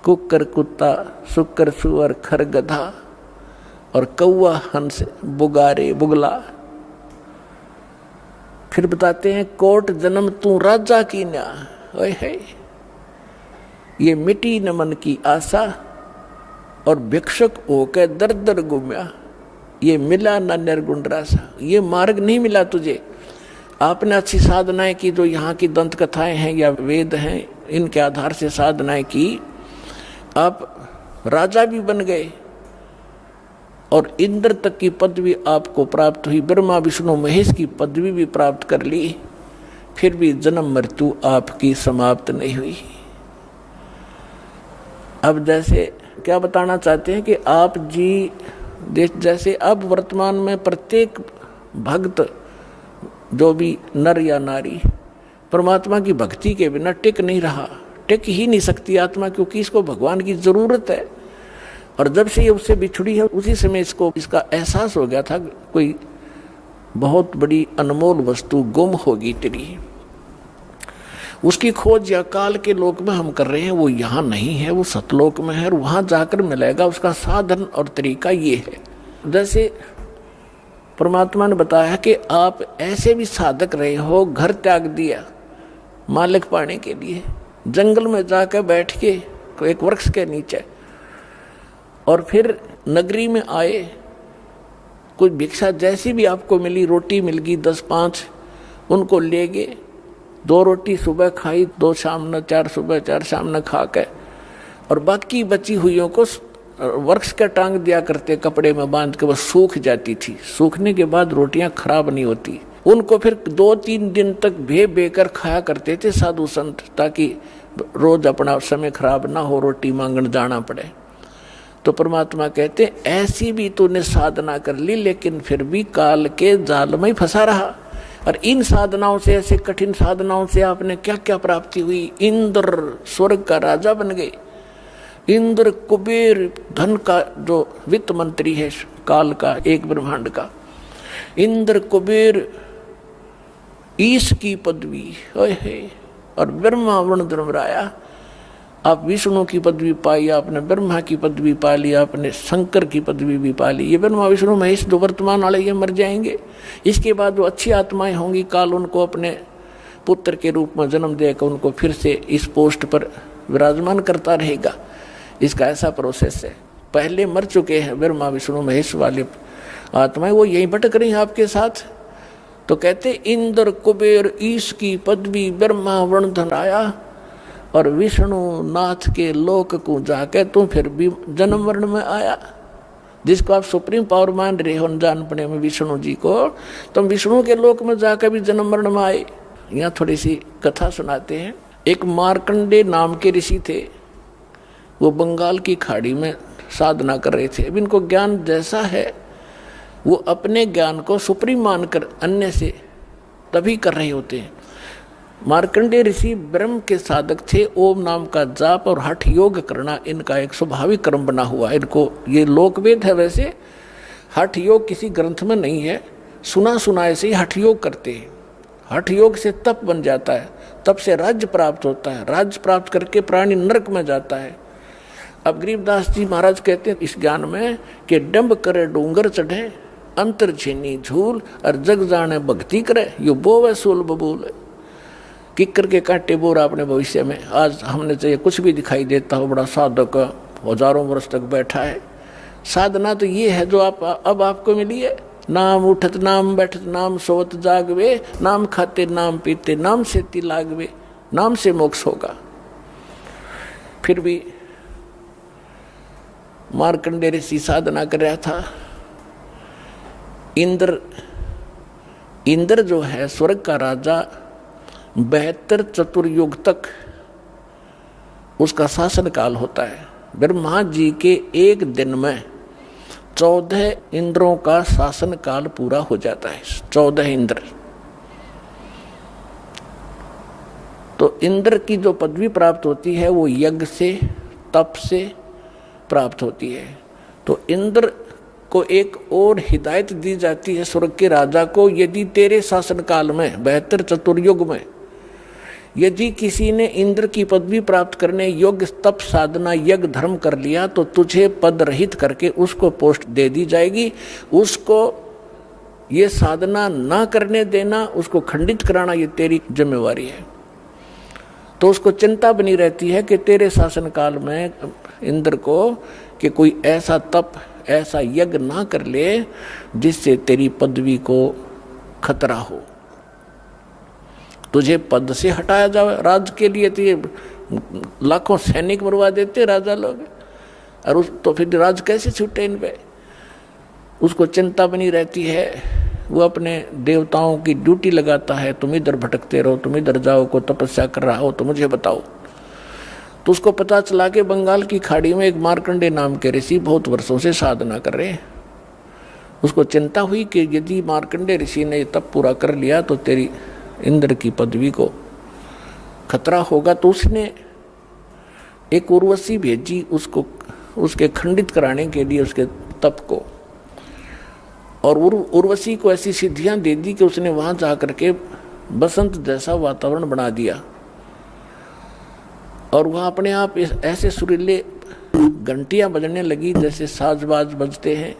कुकर कुत्ता, सुकर सुअर, खर गधा और कौआ हंस बुगारे बुगला। फिर बताते हैं कोट जन्म तू राजा की न्या। ओए है, ये मिटी न मन की आशा। और भिक्षुक होकर दर दर घूम्या, ये मिला न निर्गुण रासा। ये मार्ग नहीं मिला तुझे। आपने अच्छी साधनाएं की, जो यहाँ की दंत कथाएं हैं या वेद हैं, इनके आधार से साधनाएं की, आप राजा भी बन गए और इंद्र तक की पदवी आपको प्राप्त हुई। ब्रह्मा विष्णु महेश की पदवी भी प्राप्त कर ली, फिर भी जन्म मृत्यु आपकी समाप्त नहीं हुई। अब जैसे क्या बताना चाहते हैं कि आप जी जैसे अब वर्तमान में प्रत्येक भक्त, जो भी नर या नारी, परमात्मा की भक्ति के बिना टिक नहीं रहा, टिक ही नहीं सकती आत्मा, क्योंकि इसको भगवान की जरूरत है। और जब से ये उससे बिछड़ी है, उसी समय इसको इसका एहसास हो गया था कोई बहुत बड़ी अनमोल वस्तु गुम होगी तेरी। उसकी खोज या काल के लोक में हम कर रहे हैं, वो यहाँ नहीं है, वो सतलोक में है और वहां जाकर मिलेगा। उसका साधन और तरीका ये है, जैसे परमात्मा ने बताया कि आप ऐसे भी साधक रहे हो, घर त्याग दिया मालिक पाने के लिए, जंगल में जाकर बैठ के एक वृक्ष के नीचे, और फिर नगरी में आए, कुछ भिक्षा जैसी भी आपको मिली, रोटी मिल गई 10-5, उनको ले गए। 2 रोटी सुबह खाई, 2 शाम न, 4 सुबह 4 शाम न खा के, और बाकी बची हुईयों को वृक्ष का टांग दिया करते, कपड़े में बांध के, बस सूख जाती थी। सूखने के बाद रोटियां खराब नहीं होती। उनको फिर 2-3 दिन तक बेकर खाया करते थे साधु संत, ताकि रोज अपना समय खराब ना हो, रोटी मांगने जाना पड़े। तो परमात्मा कहते ऐसी भी तूने साधना कर ली, लेकिन फिर भी काल के जाल में फंसा रहा। और इन साधनाओं से, ऐसे कठिन साधनाओं से आपने क्या क्या प्राप्ति हुई। इंद्र स्वर्ग का राजा बन गए। इंद्र कुबेर धन का जो वित्त मंत्री है काल का, एक ब्रह्मांड का। इंद्र कुबेर ईश की पदवी है, और ब्रह्मा वर्ण धर्मराया। आप विष्णु की पदवी पाई, आपने ब्रह्मा की पदवी पा ली, आपने शंकर की पदवी भी पा ली। ये ब्रह्मा विष्णु महेश जो वर्तमान वाले ये मर जाएंगे, इसके बाद जो अच्छी आत्माएं होंगी, काल उनको अपने पुत्र के रूप में जन्म देकर उनको फिर से इस पोस्ट पर विराजमान करता रहेगा। इसका ऐसा प्रोसेस है। पहले मर चुके हैं ब्रह्मा विष्णु महेश वाले आत्माएं, वो यहीं भटक रही हैं आपके साथ। तो कहते इंद्र कुबेर ईश की पदवी ब्रह्मा वर्ण धराया, और विष्णु नाथ के लोक को जाके तुम फिर भी जन्म वर्ण में आया। जिसको आप सुप्रीम पावर मान रहे हो अनजान पने में विष्णु जी को, तुम विष्णु के लोक में जाकर भी जन्म वर्ण में आए। यहाँ थोड़ी सी कथा सुनाते हैं। एक मार्कंडे नाम के ऋषि थे, वो बंगाल की खाड़ी में साधना कर रहे थे। अब इनको ज्ञान जैसा है, वो अपने ज्ञान को सुप्रीम मानकर अन्य से तभी कर रहे होते हैं। मार्कंडेय ऋषि ब्रह्म के साधक थे। ओम नाम का जाप और हठ योग करना इनका एक स्वाभाविक क्रम बना हुआ है। इनको ये लोकवेद है, वैसे हठ योग किसी ग्रंथ में नहीं है, सुना सुनाए से ही हठ योग करते हैं। हठ योग से तप बन जाता है, तप से राज्य प्राप्त होता है, राज्य प्राप्त करके प्राणी नरक में जाता है। अब गरीबदास जी महाराज कहते हैं इस ज्ञान में कि डंब करे डूंगर चढ़े, अंतर छीनी झूल, और जग जाने भक्ति करे, यो बोवे सूल बबूल। किक्कर के कांटे बोरा अपने भविष्य में। आज हमने चाहिए कुछ भी दिखाई देता हो, बड़ा साधक हजारों वर्ष तक बैठा है। साधना तो ये है जो अब आपको मिली है। नाम उठत नाम बैठत नाम सोवत जागवे, नाम खाते नाम पीते नाम से ती लागवे, नाम से मोक्ष होगा। फिर भी मार्कंडेय ऋषि साधना कर रहा था। इंद्र जो है स्वर्ग का राजा, 72 चतुर्युग तक उसका शासन काल होता है। ब्रह्मा जी के एक दिन में 14 इंद्रों का शासन काल पूरा हो जाता है। 14 इंद्र। तो इंद्र की जो पदवी प्राप्त होती है वो यज्ञ से, तप से प्राप्त होती है। तो इंद्र को एक और हिदायत दी जाती है स्वर्ग के राजा को, यदि तेरे शासन काल में 72 चतुर्युग में यदि किसी ने इंद्र की पदवी प्राप्त करने योग्य तप साधना यज्ञ धर्म कर लिया तो तुझे पद रहित करके उसको पोस्ट दे दी जाएगी। उसको ये साधना ना करने देना, उसको खंडित कराना, ये तेरी जिम्मेवारी है। तो उसको चिंता बनी रहती है कि तेरे शासन काल में इंद्र को कि कोई ऐसा तप ऐसा यज्ञ ना कर ले जिससे तेरी पदवी को खतरा हो, तुझे पद से हटाया जाए। राज के लिए तो ये लाखों सैनिक मरवा देते राजा लोग, और तो फिर राज कैसे छूटे इन पे। उसको चिंता बनी रहती है। वो अपने देवताओं की ड्यूटी लगाता है, तुम इधर भटकते रहो, तुम इधर जाओ, को तपस्या कर रहा हो तो मुझे बताओ। तो उसको पता चला कि बंगाल की खाड़ी में एक मार्कंडेय नाम के ऋषि बहुत वर्षों से साधना कर रहे हैं। उसको चिंता हुई कि यदि मार्कंडेय ऋषि ने तप पूरा कर लिया तो तेरी इंद्र की पदवी को खतरा होगा। तो उसने एक उर्वशी भेजी उसको, उसके खंडित कराने के लिए उसके तप को। और उर्वशी को ऐसी सिद्धियां दे दी कि उसने वहां जाकर के बसंत जैसा वातावरण बना दिया। और वहां अपने आप ऐसे सुरीले घंटियां बजने लगी जैसे साजबाज बजते हैं,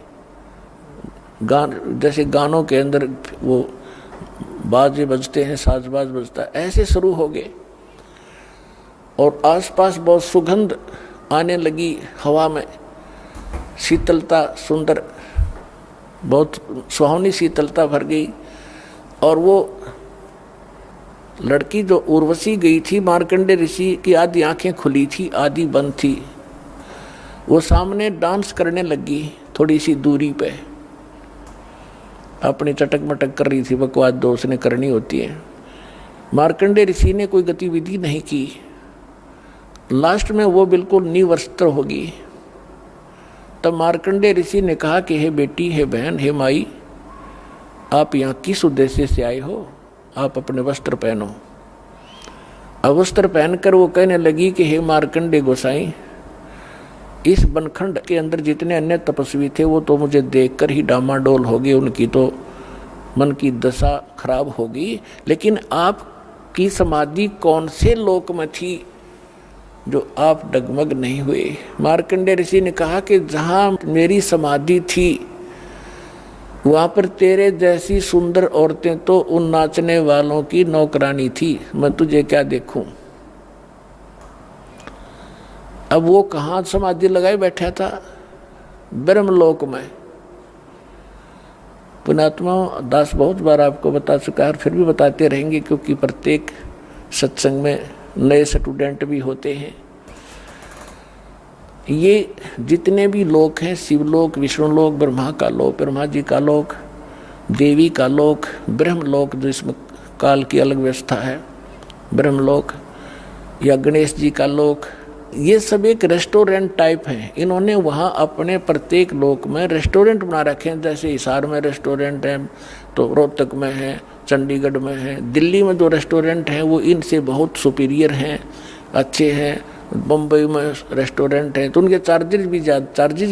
जैसे गानों के अंदर वो बाजे बजते हैं, साजबाज बजता है, ऐसे शुरू हो गए। और आसपास बहुत सुगंध आने लगी हवा में, शीतलता, सुंदर बहुत सुहावनी शीतलता भर गई। और वो लड़की जो उर्वशी गई थी, मार्कंडेय ऋषि की आधी आंखें खुली थी, आधी बंद थी। वो सामने डांस करने लगी थोड़ी सी दूरी पे, अपनी चटक मटक कर रही थी, बकवास दो उसने करनी होती है। मार्कंडेय ऋषि ने कोई गतिविधि नहीं की। लास्ट में वो बिल्कुल निवस्त्र होगी। तब मार्कंडेय ऋषि ने कहा कि हे बेटी, हे बहन, हे माई, आप यहाँ किस उद्देश्य से आए हो? आप अपने वस्त्र पहनो। अब वस्त्र पहनकर वो कहने लगी कि हे मार्कंडेय गोसाई, इस बनखंड के अंदर जितने अन्य तपस्वी थे वो तो मुझे देखकर ही डामाडोल हो गए, उनकी तो मन की दशा खराब होगी। लेकिन आपकी समाधि कौन से लोक में थी जो आप डगमग नहीं हुए? मार्कंडेय ऋषि ने कहा कि जहाँ मेरी समाधि थी वहाँ पर तेरे जैसी सुंदर औरतें तो उन नाचने वालों की नौकरानी थी, मैं तुझे क्या देखूं। अब वो कहाँ समाधि लगाए बैठा था? ब्रह्मलोक में। पुण्यात्मा दास बहुत बार आपको बता चुका है, फिर भी बताते रहेंगे, क्योंकि प्रत्येक सत्संग में नए स्टूडेंट भी होते हैं। ये जितने भी लोक हैं, शिवलोक, विष्णुलोक, ब्रह्मा का लोक, ब्रह्मा जी का लोक, देवी का लोक, ब्रह्मलोक जिसमें काल की अलग व्यवस्था है, ब्रह्मलोक, या गणेश जी का लोक, ये सब एक रेस्टोरेंट टाइप हैं। इन्होंने वहाँ अपने प्रत्येक लोक में रेस्टोरेंट बना रखे हैं। जैसे हिसार में रेस्टोरेंट है, तो रोहतक में है, चंडीगढ़ में है, दिल्ली में जो रेस्टोरेंट हैं वो इनसे बहुत सुपीरियर हैं, अच्छे हैं। बम्बई में रेस्टोरेंट हैं तो उनके चार्जेज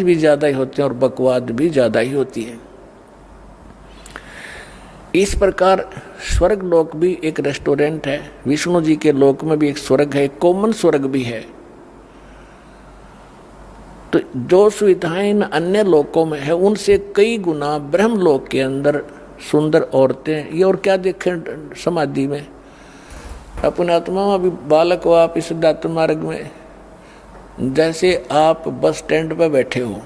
भी ज़्यादा ही होते हैं और बकवाद भी ज़्यादा ही होती है। इस प्रकार स्वर्ग लोक भी एक रेस्टोरेंट है, विष्णु जी के लोक में भी एक स्वर्ग है, कॉमन स्वर्ग भी है। तो जो सुविधाएं इन अन्य लोकों में है उनसे कई गुना ब्रह्म लोक के अंदर सुंदर औरतें, ये और क्या देखें समाधि में। अपने आत्मा में अभी बालक हो आप इस सिद्धार्थ मार्ग में, जैसे आप बस स्टैंड पर बैठे हो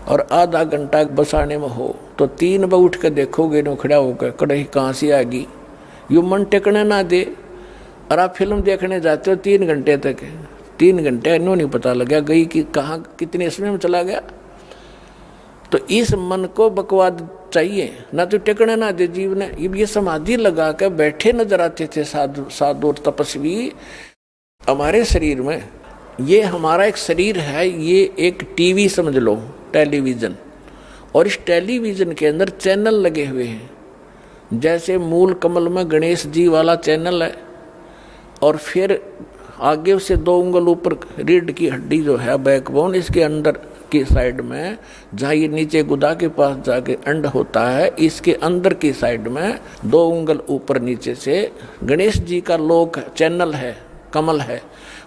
और आधा घंटा बस आने में हो तो 3 बजे उठ कर देखोगे नो खड़ा होकर कड़ही कहाँ से आ गई, यू मन टेकने ना दे। और आप फिल्म देखने जाते हो 3 घंटे तक, 3 घंटे इन्हों नहीं पता लगा गई कि कहाँ कितने समय में चला गया। तो इस मन को बकवाद चाहिए ना, तो टेकने ना दे जीव ने। ये समाधि लगा कर बैठे नजर आते थे साधु और तपस्वी हमारे शरीर में। ये हमारा एक शरीर है, ये एक टीवी समझ लो, टेलीविज़न, और इस टेलीविज़न के अंदर चैनल लगे हुए हैं। जैसे मूल कमल में गणेश जी वाला चैनल है और फिर आगे उसे 2 उंगल ऊपर रीढ़ की हड्डी जो है बैकबोन, इसके अंदर की साइड में जहाँ ये नीचे गुदा के पास जाके अंड होता है, इसके अंदर की साइड में 2 उंगल ऊपर नीचे से गणेश जी का लोक चैनल है, कमल है।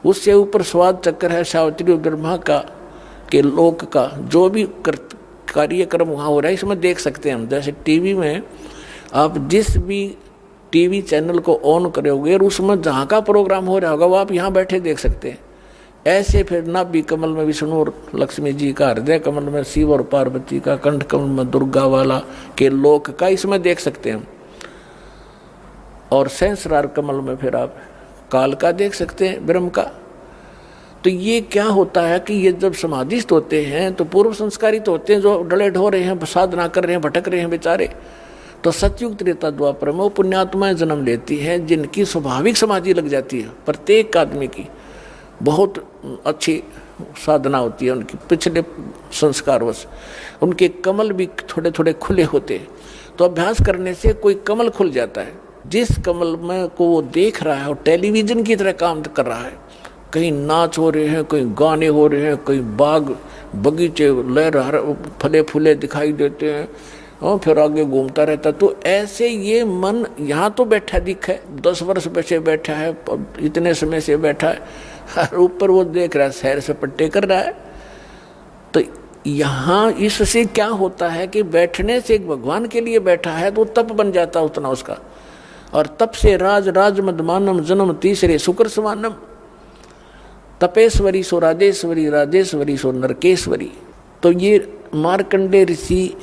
उससे ऊपर स्वाद चक्र है सावित्री ब्रह्मा का के लोक का, जो भी कार्यक्रम वहाँ हो रहा है इसमें देख सकते हैं हम। जैसे टीवी में आप जिस भी टीवी चैनल को ऑन करोगे और उसमें जहाँ का प्रोग्राम हो रहा होगा वो आप यहाँ बैठे देख सकते हैं। ऐसे फिर नाभि कमल में विष्णु और लक्ष्मी जी का, हृदय कमल में शिव और पार्वती का, कंठ कमल में दुर्गा वाला के लोक का इसमें देख सकते हैं। और सहस्रार कमल में फिर आप काल का देख सकते हैं, ब्रह्म का। तो ये क्या होता है कि ये जब समाधिस्थ होते हैं तो पूर्व संस्कारित होते हैं, जो डले ढो रहे हैं, साधना कर रहे हैं, भटक रहे हैं बेचारे, तो सतयुग त्रेता द्वापर में वो पुण्यात्माएं जन्म लेती हैं जिनकी स्वाभाविक समाधि लग जाती है। प्रत्येक आदमी की बहुत अच्छी साधना होती है, उनकी पिछले संस्कारवश उनके कमल भी थोड़े थोड़े खुले होते हैं। तो अभ्यास करने से कोई कमल खुल जाता है। जिस कमल में को वो देख रहा है और टेलीविज़न की तरह काम कर रहा है, कहीं नाच हो रहे हैं, कहीं गाने हो रहे हैं, कहीं बाग बगीचे लहर फले फूले दिखाई देते हैं और फिर आगे घूमता रहता। तो ऐसे ये मन यहाँ तो बैठा दिखे, 10 वर्ष पीछे बैठा है, इतने समय से बैठा है, ऊपर वो देख रहा है, सैर से पट्टे कर रहा है। तो यहाँ इससे क्या होता है कि बैठने से एक भगवान के लिए बैठा है तो तप बन जाता उतना उसका। और तप से राज मदमानम जन्म तीसरे शुक्र समानम, तपेश्वरी सो राजेश्वरी, राजेश्वरी सो नरकेश्वरी। तो ये मार्कंडे ऋषि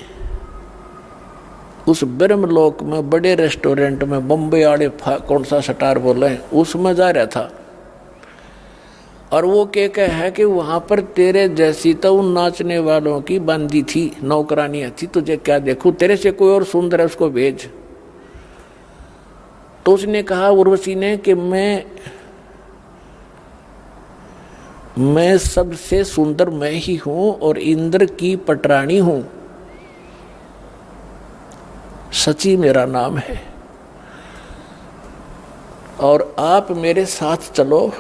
उस ब्रह्मलोक में बड़े रेस्टोरेंट में, बम्बई वाले कौन सा स्टार बोले हैं, उसमें जा रहा था। और वो क्या है कि वहाँ पर तेरे जैसी तो उन नाचने वालों की बंदी थी, नौकरानियाँ थी, तुझे क्या देखूं, तेरे से कोई और सुंदर है उसको भेज। तो उसने कहा उर्वशी ने कि मैं सबसे सुंदर मैं ही हूं और इंद्र की पटरानी हूं, सची मेरा नाम है, और आप मेरे साथ चलो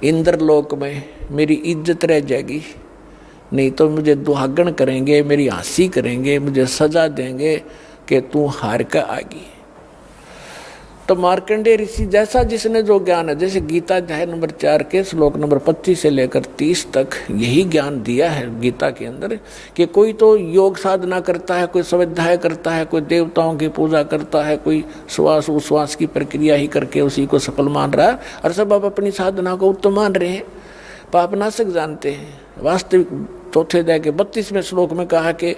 इंद्रलोक में, मेरी इज्जत रह जाएगी, नहीं तो मुझे दुहागन करेंगे, मेरी हंसी करेंगे, मुझे सजा देंगे कि तू हार कर आ गई। तो मार्कंडेय ऋषि जैसा जिसने जो ज्ञान है, जैसे गीता अध्याय नंबर 4 के श्लोक नंबर 25 से लेकर 30 तक यही ज्ञान दिया है गीता के अंदर, कि कोई तो योग साधना करता है, कोई स्वाध्याय करता है, कोई देवताओं की पूजा करता है, कोई श्वास उश्वास की प्रक्रिया ही करके उसी को सफल मान रहा है, और सब आप अपनी साधना को उत्तम मान रहे हैं, पापनाशक जानते हैं। वास्तविक चौथे अध्याय के 32वें श्लोक में कहा कि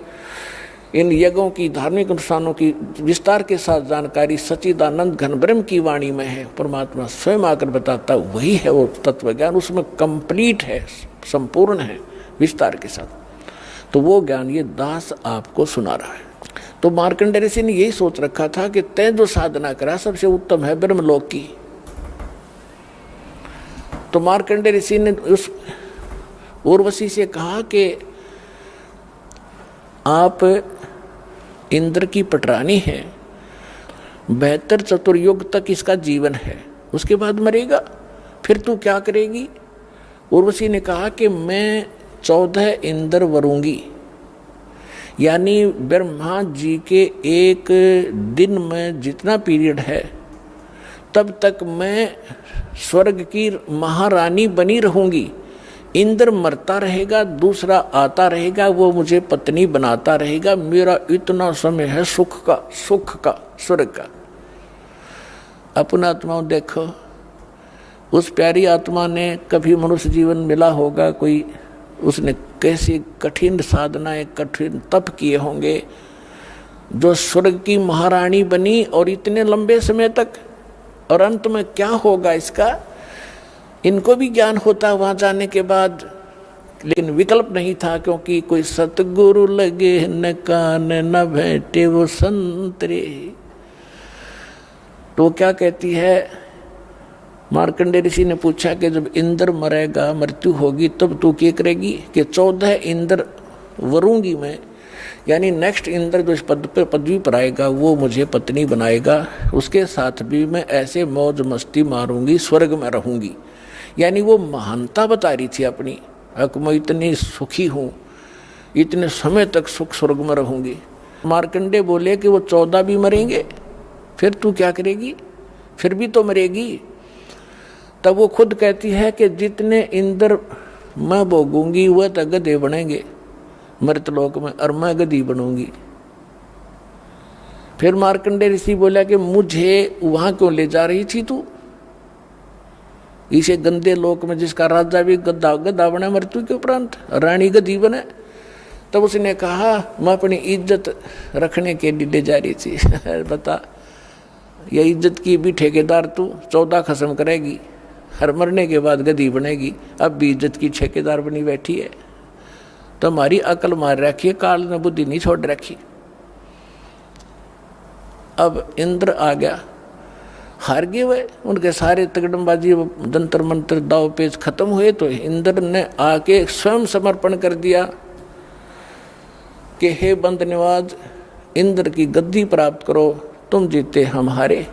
इन यज्ञों की, धार्मिक अनुष्ठानों की विस्तार के साथ जानकारी सच्चिदानंद घन ब्रह्म की वाणी में है। परमात्मा स्वयं आकर बताता वही है वो तत्व ज्ञान, उसमें कंप्लीट है, संपूर्ण है विस्तार के साथ। तो वो ज्ञान ये दास आपको सुना रहा है। तो मार्कंडेय ऋषि ने यही सोच रखा था कि तय जो साधना करा सबसे उत्तम है ब्रह्मलोक की। तो मार्कंडेय ऋषि ने उस उर्वशी से कहा कि आप इंद्र की पटरानी है, 72 चतुर्युग तक इसका जीवन है, उसके बाद मरेगा, फिर तू क्या करेगी? उर्वशी ने कहा कि मैं 14 इंद्र वरूंगी, यानी ब्रह्मा जी के एक दिन में जितना पीरियड है तब तक मैं स्वर्ग की महारानी बनी रहूंगी। इंद्र मरता रहेगा, दूसरा आता रहेगा, वो मुझे पत्नी बनाता रहेगा। मेरा इतना समय है सुख का, स्वर्ग का। अपना आत्माओं देखो, उस प्यारी आत्मा ने कभी मनुष्य जीवन मिला होगा, कोई उसने कैसी कठिन साधनाएं, कठिन तप किए होंगे, जो स्वर्ग की महारानी बनी और इतने लंबे समय तक। और अंत में क्या होगा इसका, इनको भी ज्ञान होता वहां जाने के बाद, लेकिन विकल्प नहीं था, क्योंकि कोई सतगुरु लगे न कान न भेंटे वो संतरे। तो क्या कहती है, मार्कंडेय ऋषि ने पूछा कि जब इंद्र मरेगा, मृत्यु होगी, तब तू क्या करेगी? कि 14 इंद्र वरूंगी मैं, यानी नेक्स्ट इंद्र जो इस पदवी पर आएगा वो मुझे पत्नी बनाएगा, उसके साथ भी मैं ऐसे मौज मस्ती मारूंगी, स्वर्ग में रहूंगी। यानी वो महानता बता रही थी अपनी, मैं इतनी सुखी हूँ, इतने समय तक सुख स्वर्ग में रहूंगी। मार्कंडेय बोले कि वो 14 भी मरेंगे, फिर तू क्या करेगी? फिर भी तो मरेगी। तब वो खुद कहती है कि जितने इंद्र मैं भोगूंगी वह तो गधे बनेंगे मृतलोक में, और मैं गधी बनूंगी। फिर मार्कंडेय ऋषि बोला कि मुझे वहां क्यों ले जा रही थी तू, इसे गंदे लोक में जिसका राजा भी गधा बने मृत्यु के उपरांत, रानी गधी बने। तब उसने कहा मैं अपनी इज्जत रखने के लिए ले जा रही थी। बता, ये इज्जत की भी ठेकेदार तू 14 खत्म करेगी, हर मरने के बाद गधी बनेगी, अब भी इज्जत की ठेकेदार बनी बैठी है। तो हमारी अकल मार रखी है, काल ने बुद्धि नहीं छोड़ रखी। अब इंद्र आ गया, हार गए वे, उनके सारे तगड़मबाजी जंतर मंत्र दाव पेच खत्म हुए। तो इंद्र ने आके स्वयं समर्पण कर दिया कि हे बंद निवाज, इंद्र की गद्दी प्राप्त करो, तुम जीते हम हारे।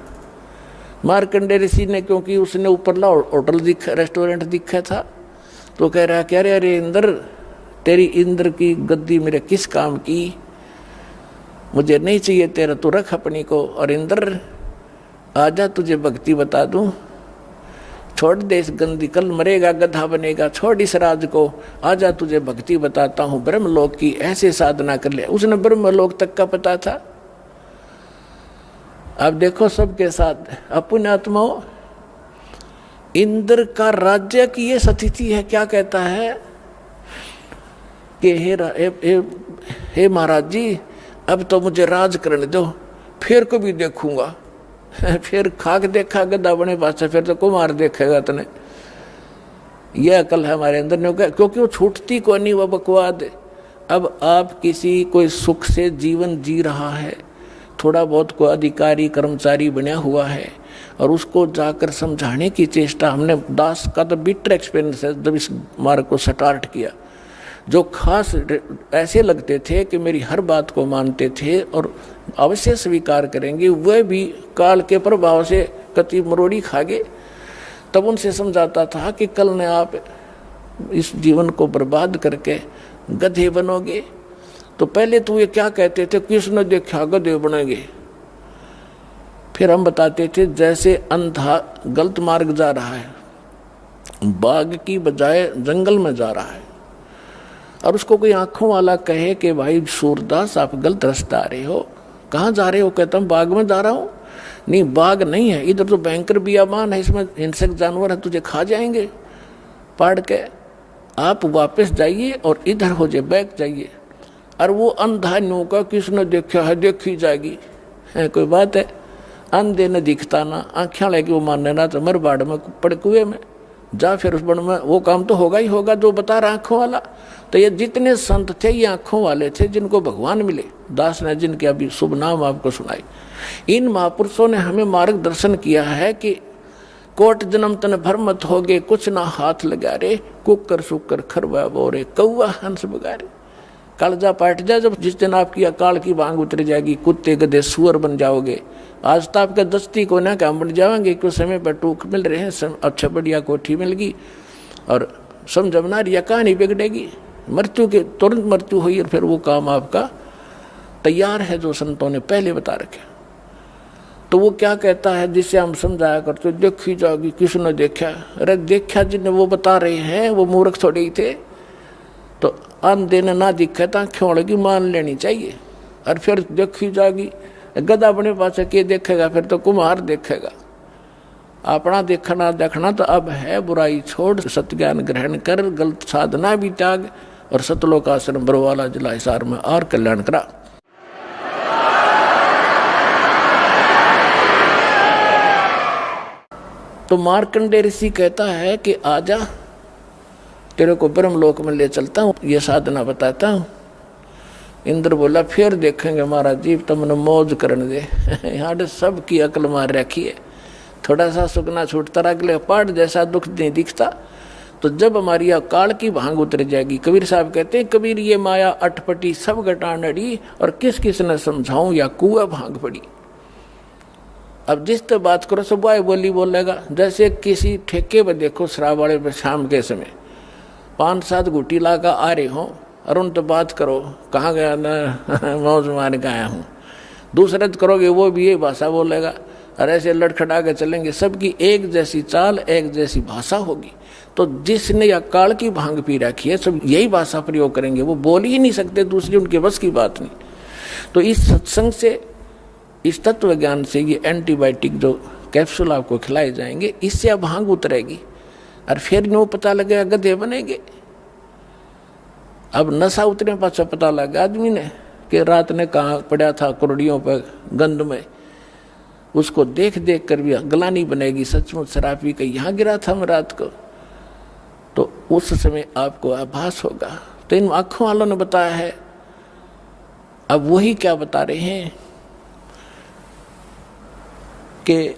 मार्कंडेय ऋषि ने, क्योंकि उसने ऊपरला होटल रेस्टोरेंट दिखा था, तो कह रहा कि अरे इंद्र, तेरी इंद्र की गद्दी मेरे किस काम की, मुझे नहीं चाहिए तेरा, तू रख अपनी को। और इंद्र आजा, तुझे भक्ति बता दूं, छोड़ दे इस गंदी, कल मरेगा गधा बनेगा, छोड़ इस राज को, आजा तुझे भक्ति बताता हूं ब्रह्मलोक की, ऐसे साधना कर ले। उसने ब्रह्मलोक तक का पता था। अब देखो सबके साथ अपने आत्माओं, इंद्र का राज्य की ये स्थिति है। क्या कहता है कि हे महाराज जी, अब तो मुझे राज करने दो, फिर कभी देखूंगा। फिर खाक देखा गधा बने पास, फिर तो कुमार देखेगा तने। यह अकल है हमारे अंदर नहीं, क्योंकि वो छूटती को नहीं, वह बकवाद। अब आप किसी कोई सुख से जीवन जी रहा है, थोड़ा बहुत कोई अधिकारी कर्मचारी बना हुआ है, और उसको जाकर समझाने की चेष्टा, हमने दास का तो बिटर एक्सपीरियंस है जब इस मार्ग को स्टार्ट किया। जो खास ऐसे लगते थे कि मेरी हर बात को मानते थे और अवश्य स्वीकार करेंगे, वह भी काल के प्रभाव से कति मरोड़ी खा गए। तब उनसे समझाता था कि कल ने आप इस जीवन को बर्बाद करके गधे बनोगे। तो पहले तो ये क्या कहते थे, किसने देखा गधे बनेंगे। फिर हम बताते थे जैसे अंधा गलत मार्ग जा रहा है, बाग की बजाय जंगल में जा रहा है, और उसको कोई आंखों वाला कहे कि भाई सूरदास आप गलत रास्ते आ रहे हो, कहाँ जा रहे हो? कहता हूँ बाग में जा रहा हूँ। नहीं, बाग नहीं है, इधर तो भयंकर बियाबान है, इसमें हिंसक जानवर है, तुझे खा जाएंगे पाड़ के। आप वापस जाइए और इधर हो जाए, बैक जाइए। और वो अंधा नो का किसने देखा है, देखी जाएगी, है कोई बात है? अंधे न दिखता ना, आँखें लेके वो मानने ना, तो मर बाढ़ में पड़ कुएं में जा, फिर उस बड़ में वो काम तो होगा ही होगा जो बता रहा आँखों वाला। तो ये जितने संत थे ये आँखों वाले थे, जिनको भगवान मिले। दास ने जिनके अभी शुभ नाम आपको सुनाई, इन महापुरुषों ने हमें मार्गदर्शन किया है कि कोट जन्म तन भर मत होगे, कुछ ना हाथ लगा रे, कुकर सुकर खरवा बोरे, कौआ हंस बगारे। कालजा पाट जाए जब जिस दिन आपकी अकाल की भांग उतर जाएगी, कुत्ते गधे सुअर बन जाओगे। आज तो आपका दस्ती को ना क्या बन जाएंगे, कुछ समय पर टूक मिल रहे हैं, अच्छा बढ़िया कोठी मिल गई और समझना रिया कहानी बिगड़ेगी, मृत्यु के तुरंत मृत्यु हुई और फिर वो काम आपका तैयार है जो संतों ने पहले बता रखे। तो वो क्या कहता है जिससे हम समझाया करते, देखी जाएगी किसने देखा। अरे देखा जिन्हें वो बता रहे हैं वो मूर्ख थोड़े ही थे। तो अंधे ने ना दिखे तो आँखें लगी मान लेनी चाहिए। और फिर देखी जाएगी, गधा अपने पास के देखेगा, फिर तो कुम्हार देखेगा। अपना देखना देखना तो अब है, बुराई छोड़ सत्य ज्ञान ग्रहण कर, गलत साधना भी त्याग और सतलोक आश्रम बरवाला जिला हिसार में और कल्याण करा। तो मार्कंडेय ऋषि कहता है कि आजा तेरे को ब्रह्मलोक में ले चलता हूँ, ये साधना बताता हूँ। इंद्र बोला फिर देखेंगे महाराज जी, तुमने मौज करने दे। यहाँ सब की अकल मार रखी है, थोड़ा सा सुखना छूटता रहा, अगले पहाड़ जैसा दुख नहीं दिखता। तो जब हमारी अकाल की भांग उतर जाएगी, कबीर साहब कहते हैं कबीर ये माया अटपटी सब घटान अड़ी, और किस किस ने समझाऊं या कुआ भांग पड़ी। अब जिस तो बात करो सब वाय बोली बोलेगा। जैसे किसी ठेके पर देखो शराब वाले पर शाम के समय 5-7 घुटी ला कर आ रहे हो और उन तो बात करो कहाँ गया ना मौज मार के आया हूँ, दूसरे तो करोगे वो भी यही भाषा बोलेगा। और ऐसे लड़खड़ा के चलेंगे, सबकी एक जैसी चाल एक जैसी भाषा होगी। तो जिसने या काल की भांग पी रखी है सब यही भाषा प्रयोग करेंगे, वो बोल ही नहीं सकते, दूसरी उनके बस की बात नहीं। तो इस सत्संग से, इस तत्व ज्ञान से, ये एंटीबायोटिक जो कैप्सूल आपको खिलाए जाएंगे, इससे अब भांग उतरेगी और फिर नो पता लगेगा गधे बनेंगे। अब नशा उतरे पाछा पता लगा आदमी ने कि रात ने कहाँ पड़ा था कुरड़ियों पर गंद में, उसको देख देख कर भी गलानी बनेगी, सचमुच शराबी का यहाँ गिरा था मैं रात को। तो उस समय आपको आभास होगा। तो इन आँखों वालों ने बताया है। अब वही क्या बता रहे हैं कि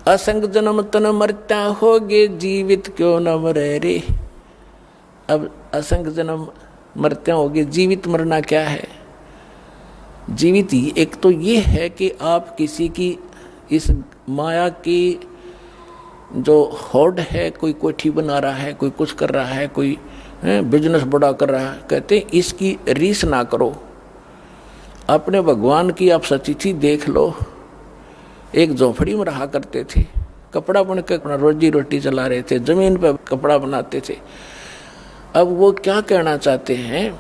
असंग जन्म तन मरता होगे, जीवित क्यों न मरे रे। अब असंग जन्म मरते होगे, जीवित मरना क्या है? जीवित ही एक तो ये है कि आप किसी की इस माया की जो होड़ है, कोई कोठी बना रहा है, कोई कुछ कर रहा है, कोई बिजनेस बड़ा कर रहा है, कहते हैं इसकी रीस ना करो। अपने भगवान की आप सचिथि देख लो। एक झोपड़ी में रहा करते थे, कपड़ा बुन के अपना रोजी रोटी चला रहे थे, जमीन पर कपड़ा बनाते थे। अब वो क्या कहना चाहते हैं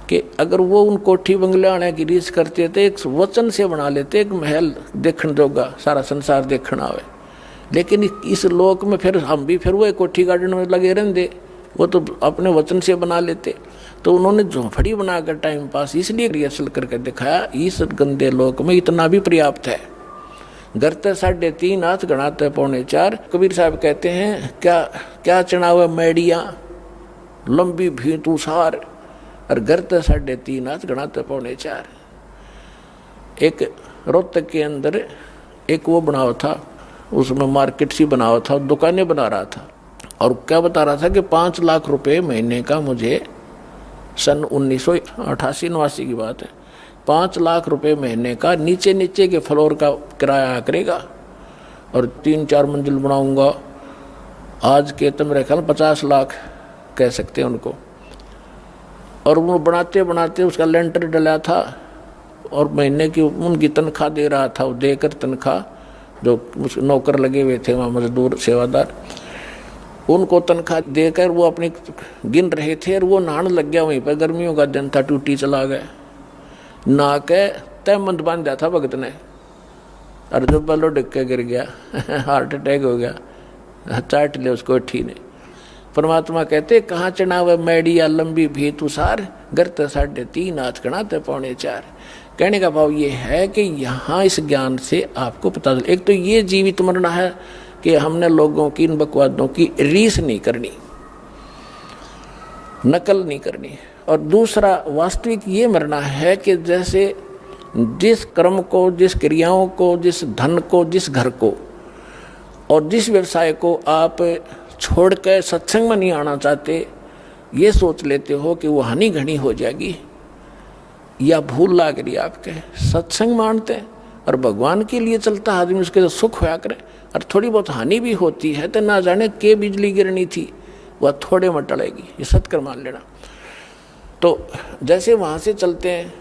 कि अगर वो उन कोठी बंगले आने की रीस करते थे, एक वचन से बना लेते, एक महल देखने जोगा, सारा संसार देखना आवे। लेकिन इस लोक में फिर हम भी फिर वो एक कोठी गार्डन में लगे रहते, वो तो अपने वचन से बना लेते। तो उन्होंने झोंपड़ी बनाकर टाइम पास इसलिए रिहर्सल करके दिखाया, इस गंदे लोक में इतना भी पर्याप्त है। घर ते 3.5 हाथ, गणाते 4.25। कबीर साहब कहते हैं क्या क्या चढ़ावा मैडिया लंबी भीतू सार, और घर ते 3.5 हाथ, गणाते 4.25। एक रोहतक के अंदर एक वो बनावा था, उसमें मार्केट सी बनावा था, दुकानें बना रहा था। और क्या बता रहा था कि 5 लाख रुपए महीने का मुझे, सन 1988-89 की बात है, 5 लाख रुपए महीने का नीचे नीचे के फ्लोर का किराया करेगा और 3-4 मंजिल बनाऊंगा। आज के तो मेरे ख्याल 50 लाख कह सकते हैं उनको। और वो बनाते बनाते उसका लेंटर डला था और महीने की उनकी तनख्वाह दे रहा था, वो देकर तनख्वाह जो नौकर लगे हुए थे वहाँ, मजदूर सेवादार, उनको तनख्वाह देकर वो अपनी गिन रहे थे। और वो नहाने लग गया वहीं पर, गर्मियों का दिन था, टूटी चला गया, नहा के तहमंद बांध दिया था भगत ने, और जब बलो डिग के गिर गया हार्ट अटैक हो गया, चाट ले उसको ठी ने। परमात्मा कहते कहाँ चढ़ा हुआ मैडिया लंबी भी तुषार, घर ते 3.5 हाथ, गणाते 4.25। कहने का भाव ये है कि यहाँ इस ज्ञान से आपको पता चल, एक तो ये जीवित मरना है कि हमने लोगों की इन बकवादों की रीस नहीं करनी, नकल नहीं करनी। और दूसरा वास्तविक ये मरना है कि जैसे जिस कर्म को, जिस क्रियाओं को, जिस धन को, जिस घर को और जिस व्यवसाय को आप छोड़ कर सत्संग में नहीं आना चाहते, ये सोच लेते हो कि वो हानि घनी हो जाएगी या भूल लाग रही आपके, सत्संग मानते हैं और भगवान के लिए चलता आदमी, उसके तो सुख होया करे, और थोड़ी बहुत हानि भी होती है तो ना जाने के बिजली गिरनी थी वह थोड़े में टलेगी, ये सत्कर मान लेना। तो जैसे वहाँ से चलते हैं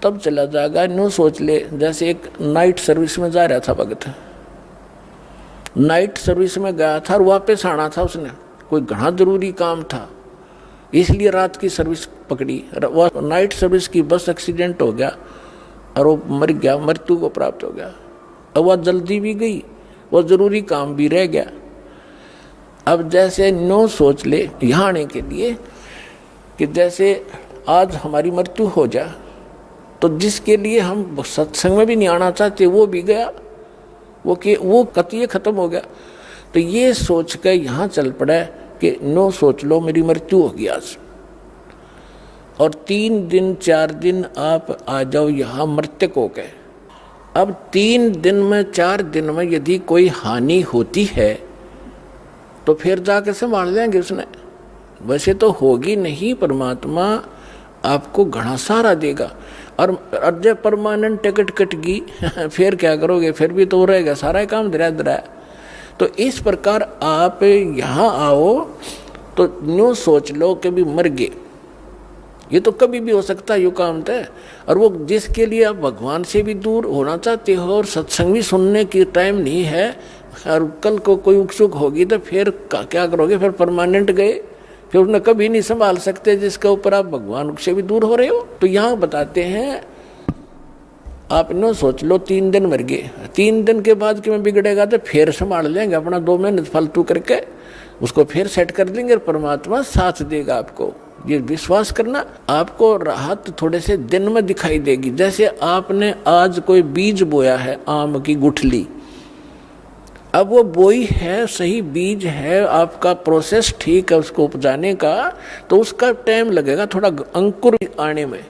तब चला जाएगा। न्यू सोच ले, जैसे एक नाइट सर्विस में जा रहा था भगत, नाइट सर्विस में गया था और वापस आना था, उसने कोई घना जरूरी काम था इसलिए रात की सर्विस पकड़ी। वह नाइट सर्विस की बस एक्सीडेंट हो गया और वो मर गया, मृत्यु को प्राप्त हो गया। अब वह जल्दी भी गई, वह जरूरी काम भी रह गया। अब जैसे नो सोच ले यहाँ आने के लिए कि जैसे आज हमारी मृत्यु हो जाए तो जिसके लिए हम सत्संग में भी नहीं आना चाहते वो भी गया, वो कतिये खत्म हो गया। तो ये सोच कर यहाँ चल पड़ा कि नो सोच लो मेरी मृत्यु होगी आज, और 3 दिन 4 दिन आप आ जाओ यहाँ मृतक हो गए। अब 3 दिन में 4 दिन में यदि कोई हानि होती है तो फिर जाकर संभाल लेंगे उसने, वैसे तो होगी नहीं, परमात्मा आपको घना सहारा देगा। और जब परमानेंट टिकट कट गई फिर क्या करोगे, फिर भी तो रहेगा सारा काम धरा धरा। तो इस प्रकार आप यहाँ आओ तो न्यू सोच लो कि भी मर गए, ये तो कभी भी हो सकता है, यो काम तय। और वो जिसके लिए आप भगवान से भी दूर होना चाहते हो और सत्संग भी सुनने की टाइम नहीं है, और कल को कोई उत्सुक होगी तो फिर क्या करोगे, फिर परमानेंट गए, फिर उन्हें कभी नहीं संभाल सकते जिसके ऊपर आप भगवान से भी दूर हो रहे हो। तो यहाँ बताते हैं आप नो सोच लो 3 दिन मर गए, 3 दिन के बाद कि मैं बिगड़ेगा तो फिर संभाल लेंगे अपना 2 महीने फालतू करके उसको फिर सेट कर देंगे और परमात्मा साथ देगा आपको। ये विश्वास करना, आपको राहत थोड़े से दिन में दिखाई देगी। जैसे आपने आज कोई बीज बोया है आम की गुठली, अब वो बोई है, सही बीज है, आपका प्रोसेस ठीक है उसको उपजाने का, तो उसका टाइम लगेगा थोड़ा अंकुर आने में।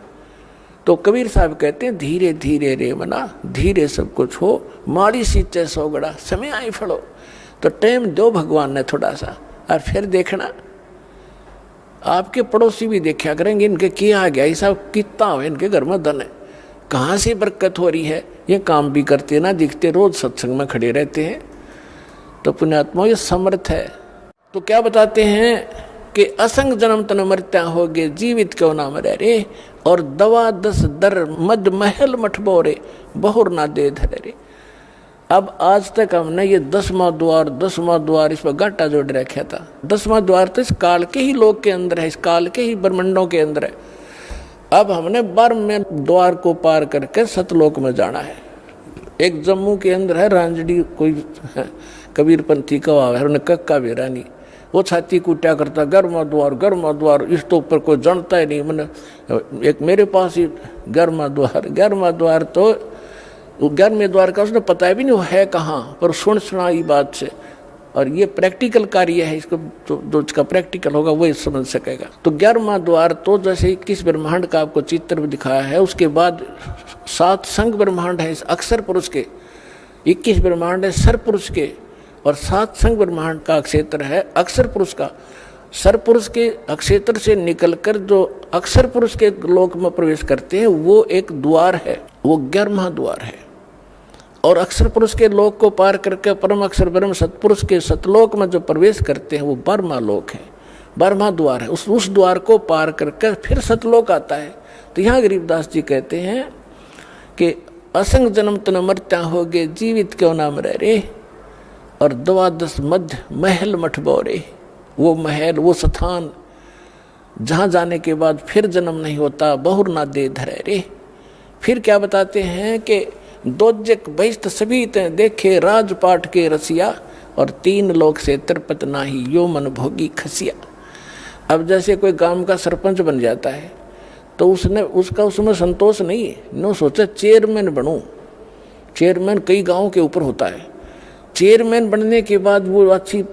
तो कबीर साहब कहते हैं धीरे धीरे रे मना, धीरे सब कुछ हो, मारी सींचे सोगड़ा, समय आई फड़ो। तो टाइम दो भगवान ने थोड़ा सा, और फिर देखना आपके पड़ोसी भी देखा करेंगे इनके क्या आ गया, ये सब कितना हो इनके घर में धन है, कहाँ से बरकत हो रही है, ये काम भी करते ना दिखते, रोज सत्संग में खड़े रहते हैं। तो पुण्यात्मा ये समर्थ है। तो क्या बताते हैं कि असंग जन्म तन मरत्या होगे, जीवित क्यों ना मरे रे, और दवा 10 दर मद महल मठ बोरे, बहुर ना दे धरे रे। अब आज तक हमने ये 10वां द्वार इस पर घाटा जोड़ रखा था। 10वां द्वार तो इस काल के ही लोक के अंदर है, इस काल के ही ब्रह्मंडों के अंदर है। अब हमने 12वें द्वार को पार करके सतलोक में जाना है। एक जम्मू के अंदर है रांझड़ी, कोई कबीरपंथी कवा है, उन्हें कक्का बेरा नहीं, वो छाती कूटा करता गर्मा द्वार, इस तो ऊपर कोई जानता ही नहीं। मैंने एक मेरे पास ही गर्मा द्वार तो 11वें द्वार का उसने पता भी नहीं है कहाँ, पर सुना ये बात से। और ये प्रैक्टिकल कार्य है, इसको जो इसका प्रैक्टिकल होगा वही समझ सकेगा। तो 11वां द्वार तो जैसे 21 ब्रह्मांड का आपको चित्र भी दिखाया है, उसके बाद 7 संग ब्रह्मांड है इस अक्षर पुरुष के, 21 ब्रह्मांड है सर पुरुष के, और 7 संग ब्रह्मांड का क्षेत्र है अक्षर पुरुष का। सर पुरुष के अक्षेत्र से निकलकर जो अक्षर पुरुष के लोक में प्रवेश करते हैं वो एक द्वार है, वो 11वां द्वार है। और अक्षर पुरुष के लोक को पार करके परम अक्षर ब्रह्म सतपुरुष के सतलोक में जो प्रवेश करते हैं वो 12वां लोक है, 12वां द्वार है। उस द्वार को पार करके फिर सतलोक आता है। तो यहाँ गरीबदास जी कहते हैं कि असंग जन्म तन मरत्या होगे, जीवित क्यों ना मरे रे, और 12 मध्य महल मठ बोरे, वो महल वो स्थान जहाँ जाने के बाद फिर जन्म नहीं होता, बहुर ना दे धरे रे। फिर क्या बताते हैं कि दोजक बहिष्ट सभी ते देखे राजपाट के रसिया, और 3 लोक से तिरपत नाही यो मन भोगी खसिया। अब जैसे कोई गांव का सरपंच बन जाता है तो उसमें संतोष नहीं है, नो सोचा चेयरमैन बनूं। चेयरमैन कई गाँव के ऊपर होता है, चेयरमैन बनने के बाद वो अच्छी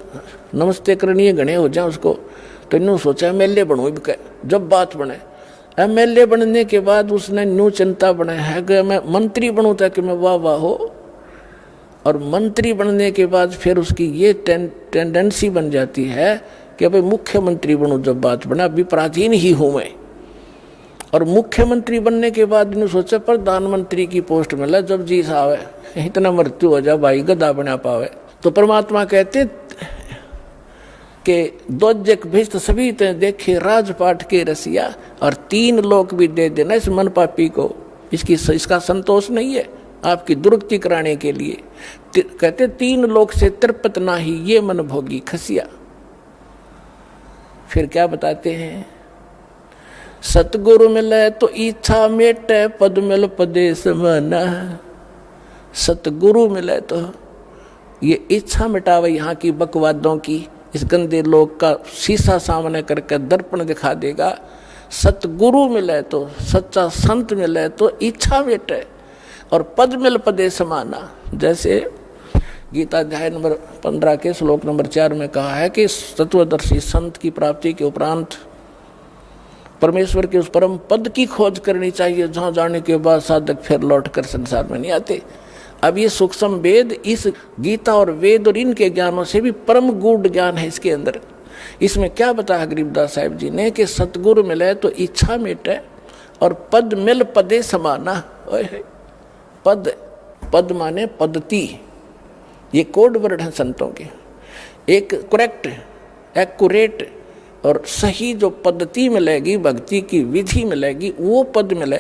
नमस्ते करणीय गणे हो जाए उसको, तो इन्होंने सोचा MLA बनूं। जब बात बने MLA बनने के बाद उसने न्यू चिंता बनाया है कि मैं मंत्री बनूं ताकि मैं वाह हो, और मंत्री बनने के बाद फिर उसकी ये टेंडेंसी बन जाती है कि कि भाई मुख्यमंत्री बनूं, जब बात बना विपराधीन ही हूं मैं। और मुख्यमंत्री बनने के बाद इन्होंने सोचा प्रधानमंत्री की पोस्ट मिला, जब जी साहब इतना मृत्यु हो जा भाई गदा बना पावे। तो परमात्मा कहते कि दोजक भिष्ट सभी ते देखे राजपाट के रसिया, और 3 लोक भी दे देना इस मन पापी को। इसका संतोष नहीं है आपकी दुर्गति कराने के लिए। कहते 3 लोक से तृप्त ना ही ये मन भोगी खसिया। फिर क्या बताते हैं, सतगुरु मिले तो इच्छा मेटे, पद मिल पदे समाना। सतगुरु मिले तो ये इच्छा मिटावे यहाँ की बकवादों की, इस गंदे लोग का शीशा सामने करके दर्पण दिखा देगा। सतगुरु मिले तो, सच्चा संत मिले तो इच्छा मिटे और पद मिल पदे समाना। जैसे गीता अध्याय नंबर 15 के श्लोक नंबर 4 में कहा है कि तत्वदर्शी संत की प्राप्ति के उपरांत परमेश्वर के उस परम पद की खोज करनी चाहिए, जहाँ जाने के बाद साधक फिर लौट कर संसार में नहीं आते। अब ये सूक्ष्म वेद इस गीता और वेद और इनके ज्ञानों से भी परम गूढ़ ज्ञान है इसके अंदर। इसमें क्या बताया गरीबदास साहिब जी ने कि सतगुरु मिले तो इच्छा मिटे और पद मिल पदे समाना। पद, पद माने पद्धति, ये कोड वर्ड है संतों के। एक करेक्ट, एक्यूरेट और सही जो पद्धति मिलेगी, भक्ति की विधि मिलेगी, वो पद मिले।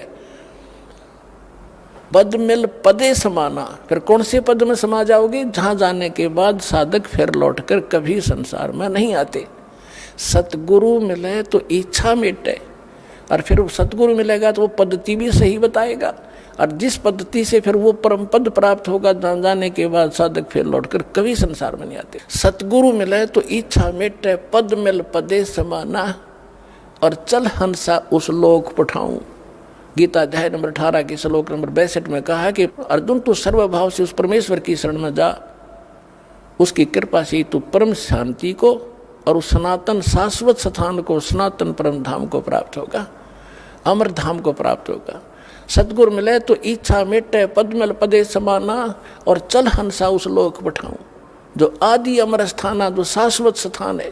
पद मिल पदे समाना। फिर कौन से पद में समा जाओगे, जहां जाने के बाद साधक फिर लौटकर कभी संसार में नहीं आते। सतगुरु मिले तो इच्छा मिटे, और फिर वो सतगुरु मिलेगा तो वो पद्धति भी सही बताएगा, और जिस पद्धति से फिर वो परम पद प्राप्त होगा, जहां जाने के बाद साधक फिर लौटकर कभी संसार में नहीं आते। सतगुरु मिले तो इच्छा मिटे, पद मिल पदे समाना, और चल हंसा उस लोक पठाऊं। गीता अध्याय नंबर 18 के श्लोक नंबर 62 में कहा है कि अर्जुन तू सर्वभाव से उस परमेश्वर की शरण में जा, उसकी कृपा से तू परम शांति को और उस सनातन शाश्वत स्थान को, सनातन परम धाम को प्राप्त होगा, अमर धाम को प्राप्त होगा। सतगुरु मिले तो इच्छा मिटे, पद मिल पदे समाना, और चल हंसा उस लोक पठाऊं, जो आदि अमर स्थान, जो शाश्वत स्थान है।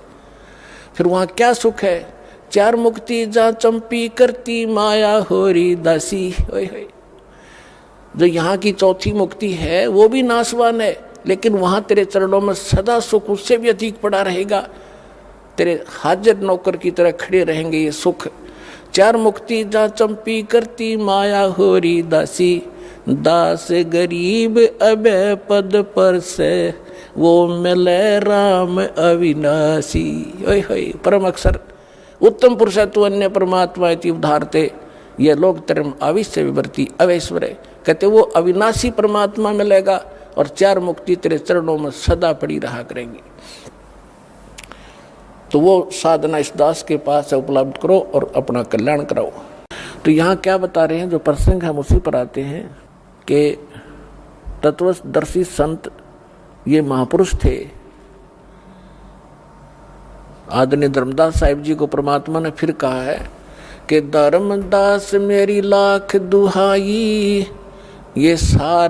फिर वहाँ क्या सुख है, 4 मुक्ति जा चंपी करती माया होरी दासी। जो यहाँ की चौथी मुक्ति है वो भी नाशवान है, लेकिन वहाँ तेरे चरणों में सदा सुख उससे भी अधिक पड़ा रहेगा। तेरे हाजिर नौकर की तरह खड़े रहेंगे ये सुख। 4 मुक्ति जा चंपी करती माया होरी दासी, दास गरीब अबे पद पर से वो मिले राम अविनाशी। परम अक्षर उत्तम पुरुषत्व अन्य परमात्मा इति उद्धारते, ये लोग term अविश्य विवर्ती अवैश्वर्य, कहते वो अविनाशी परमात्मा मिलेगा और 4 मुक्ति तेरे चरणों में सदा पड़ी रहा करेंगी। तो वो साधना इस दास के पास उपलब्ध करो और अपना कल्याण कराओ। तो यहाँ क्या बता रहे हैं, जो प्रसंग हम उसी पर आते हैं कि तत्वदर्शी संत ये महापुरुष थे। आदरणीय धर्मदास साहिब जी को परमात्मा ने फिर कहा है कि धर्मदास मेरी लाख दुहाई, ये सार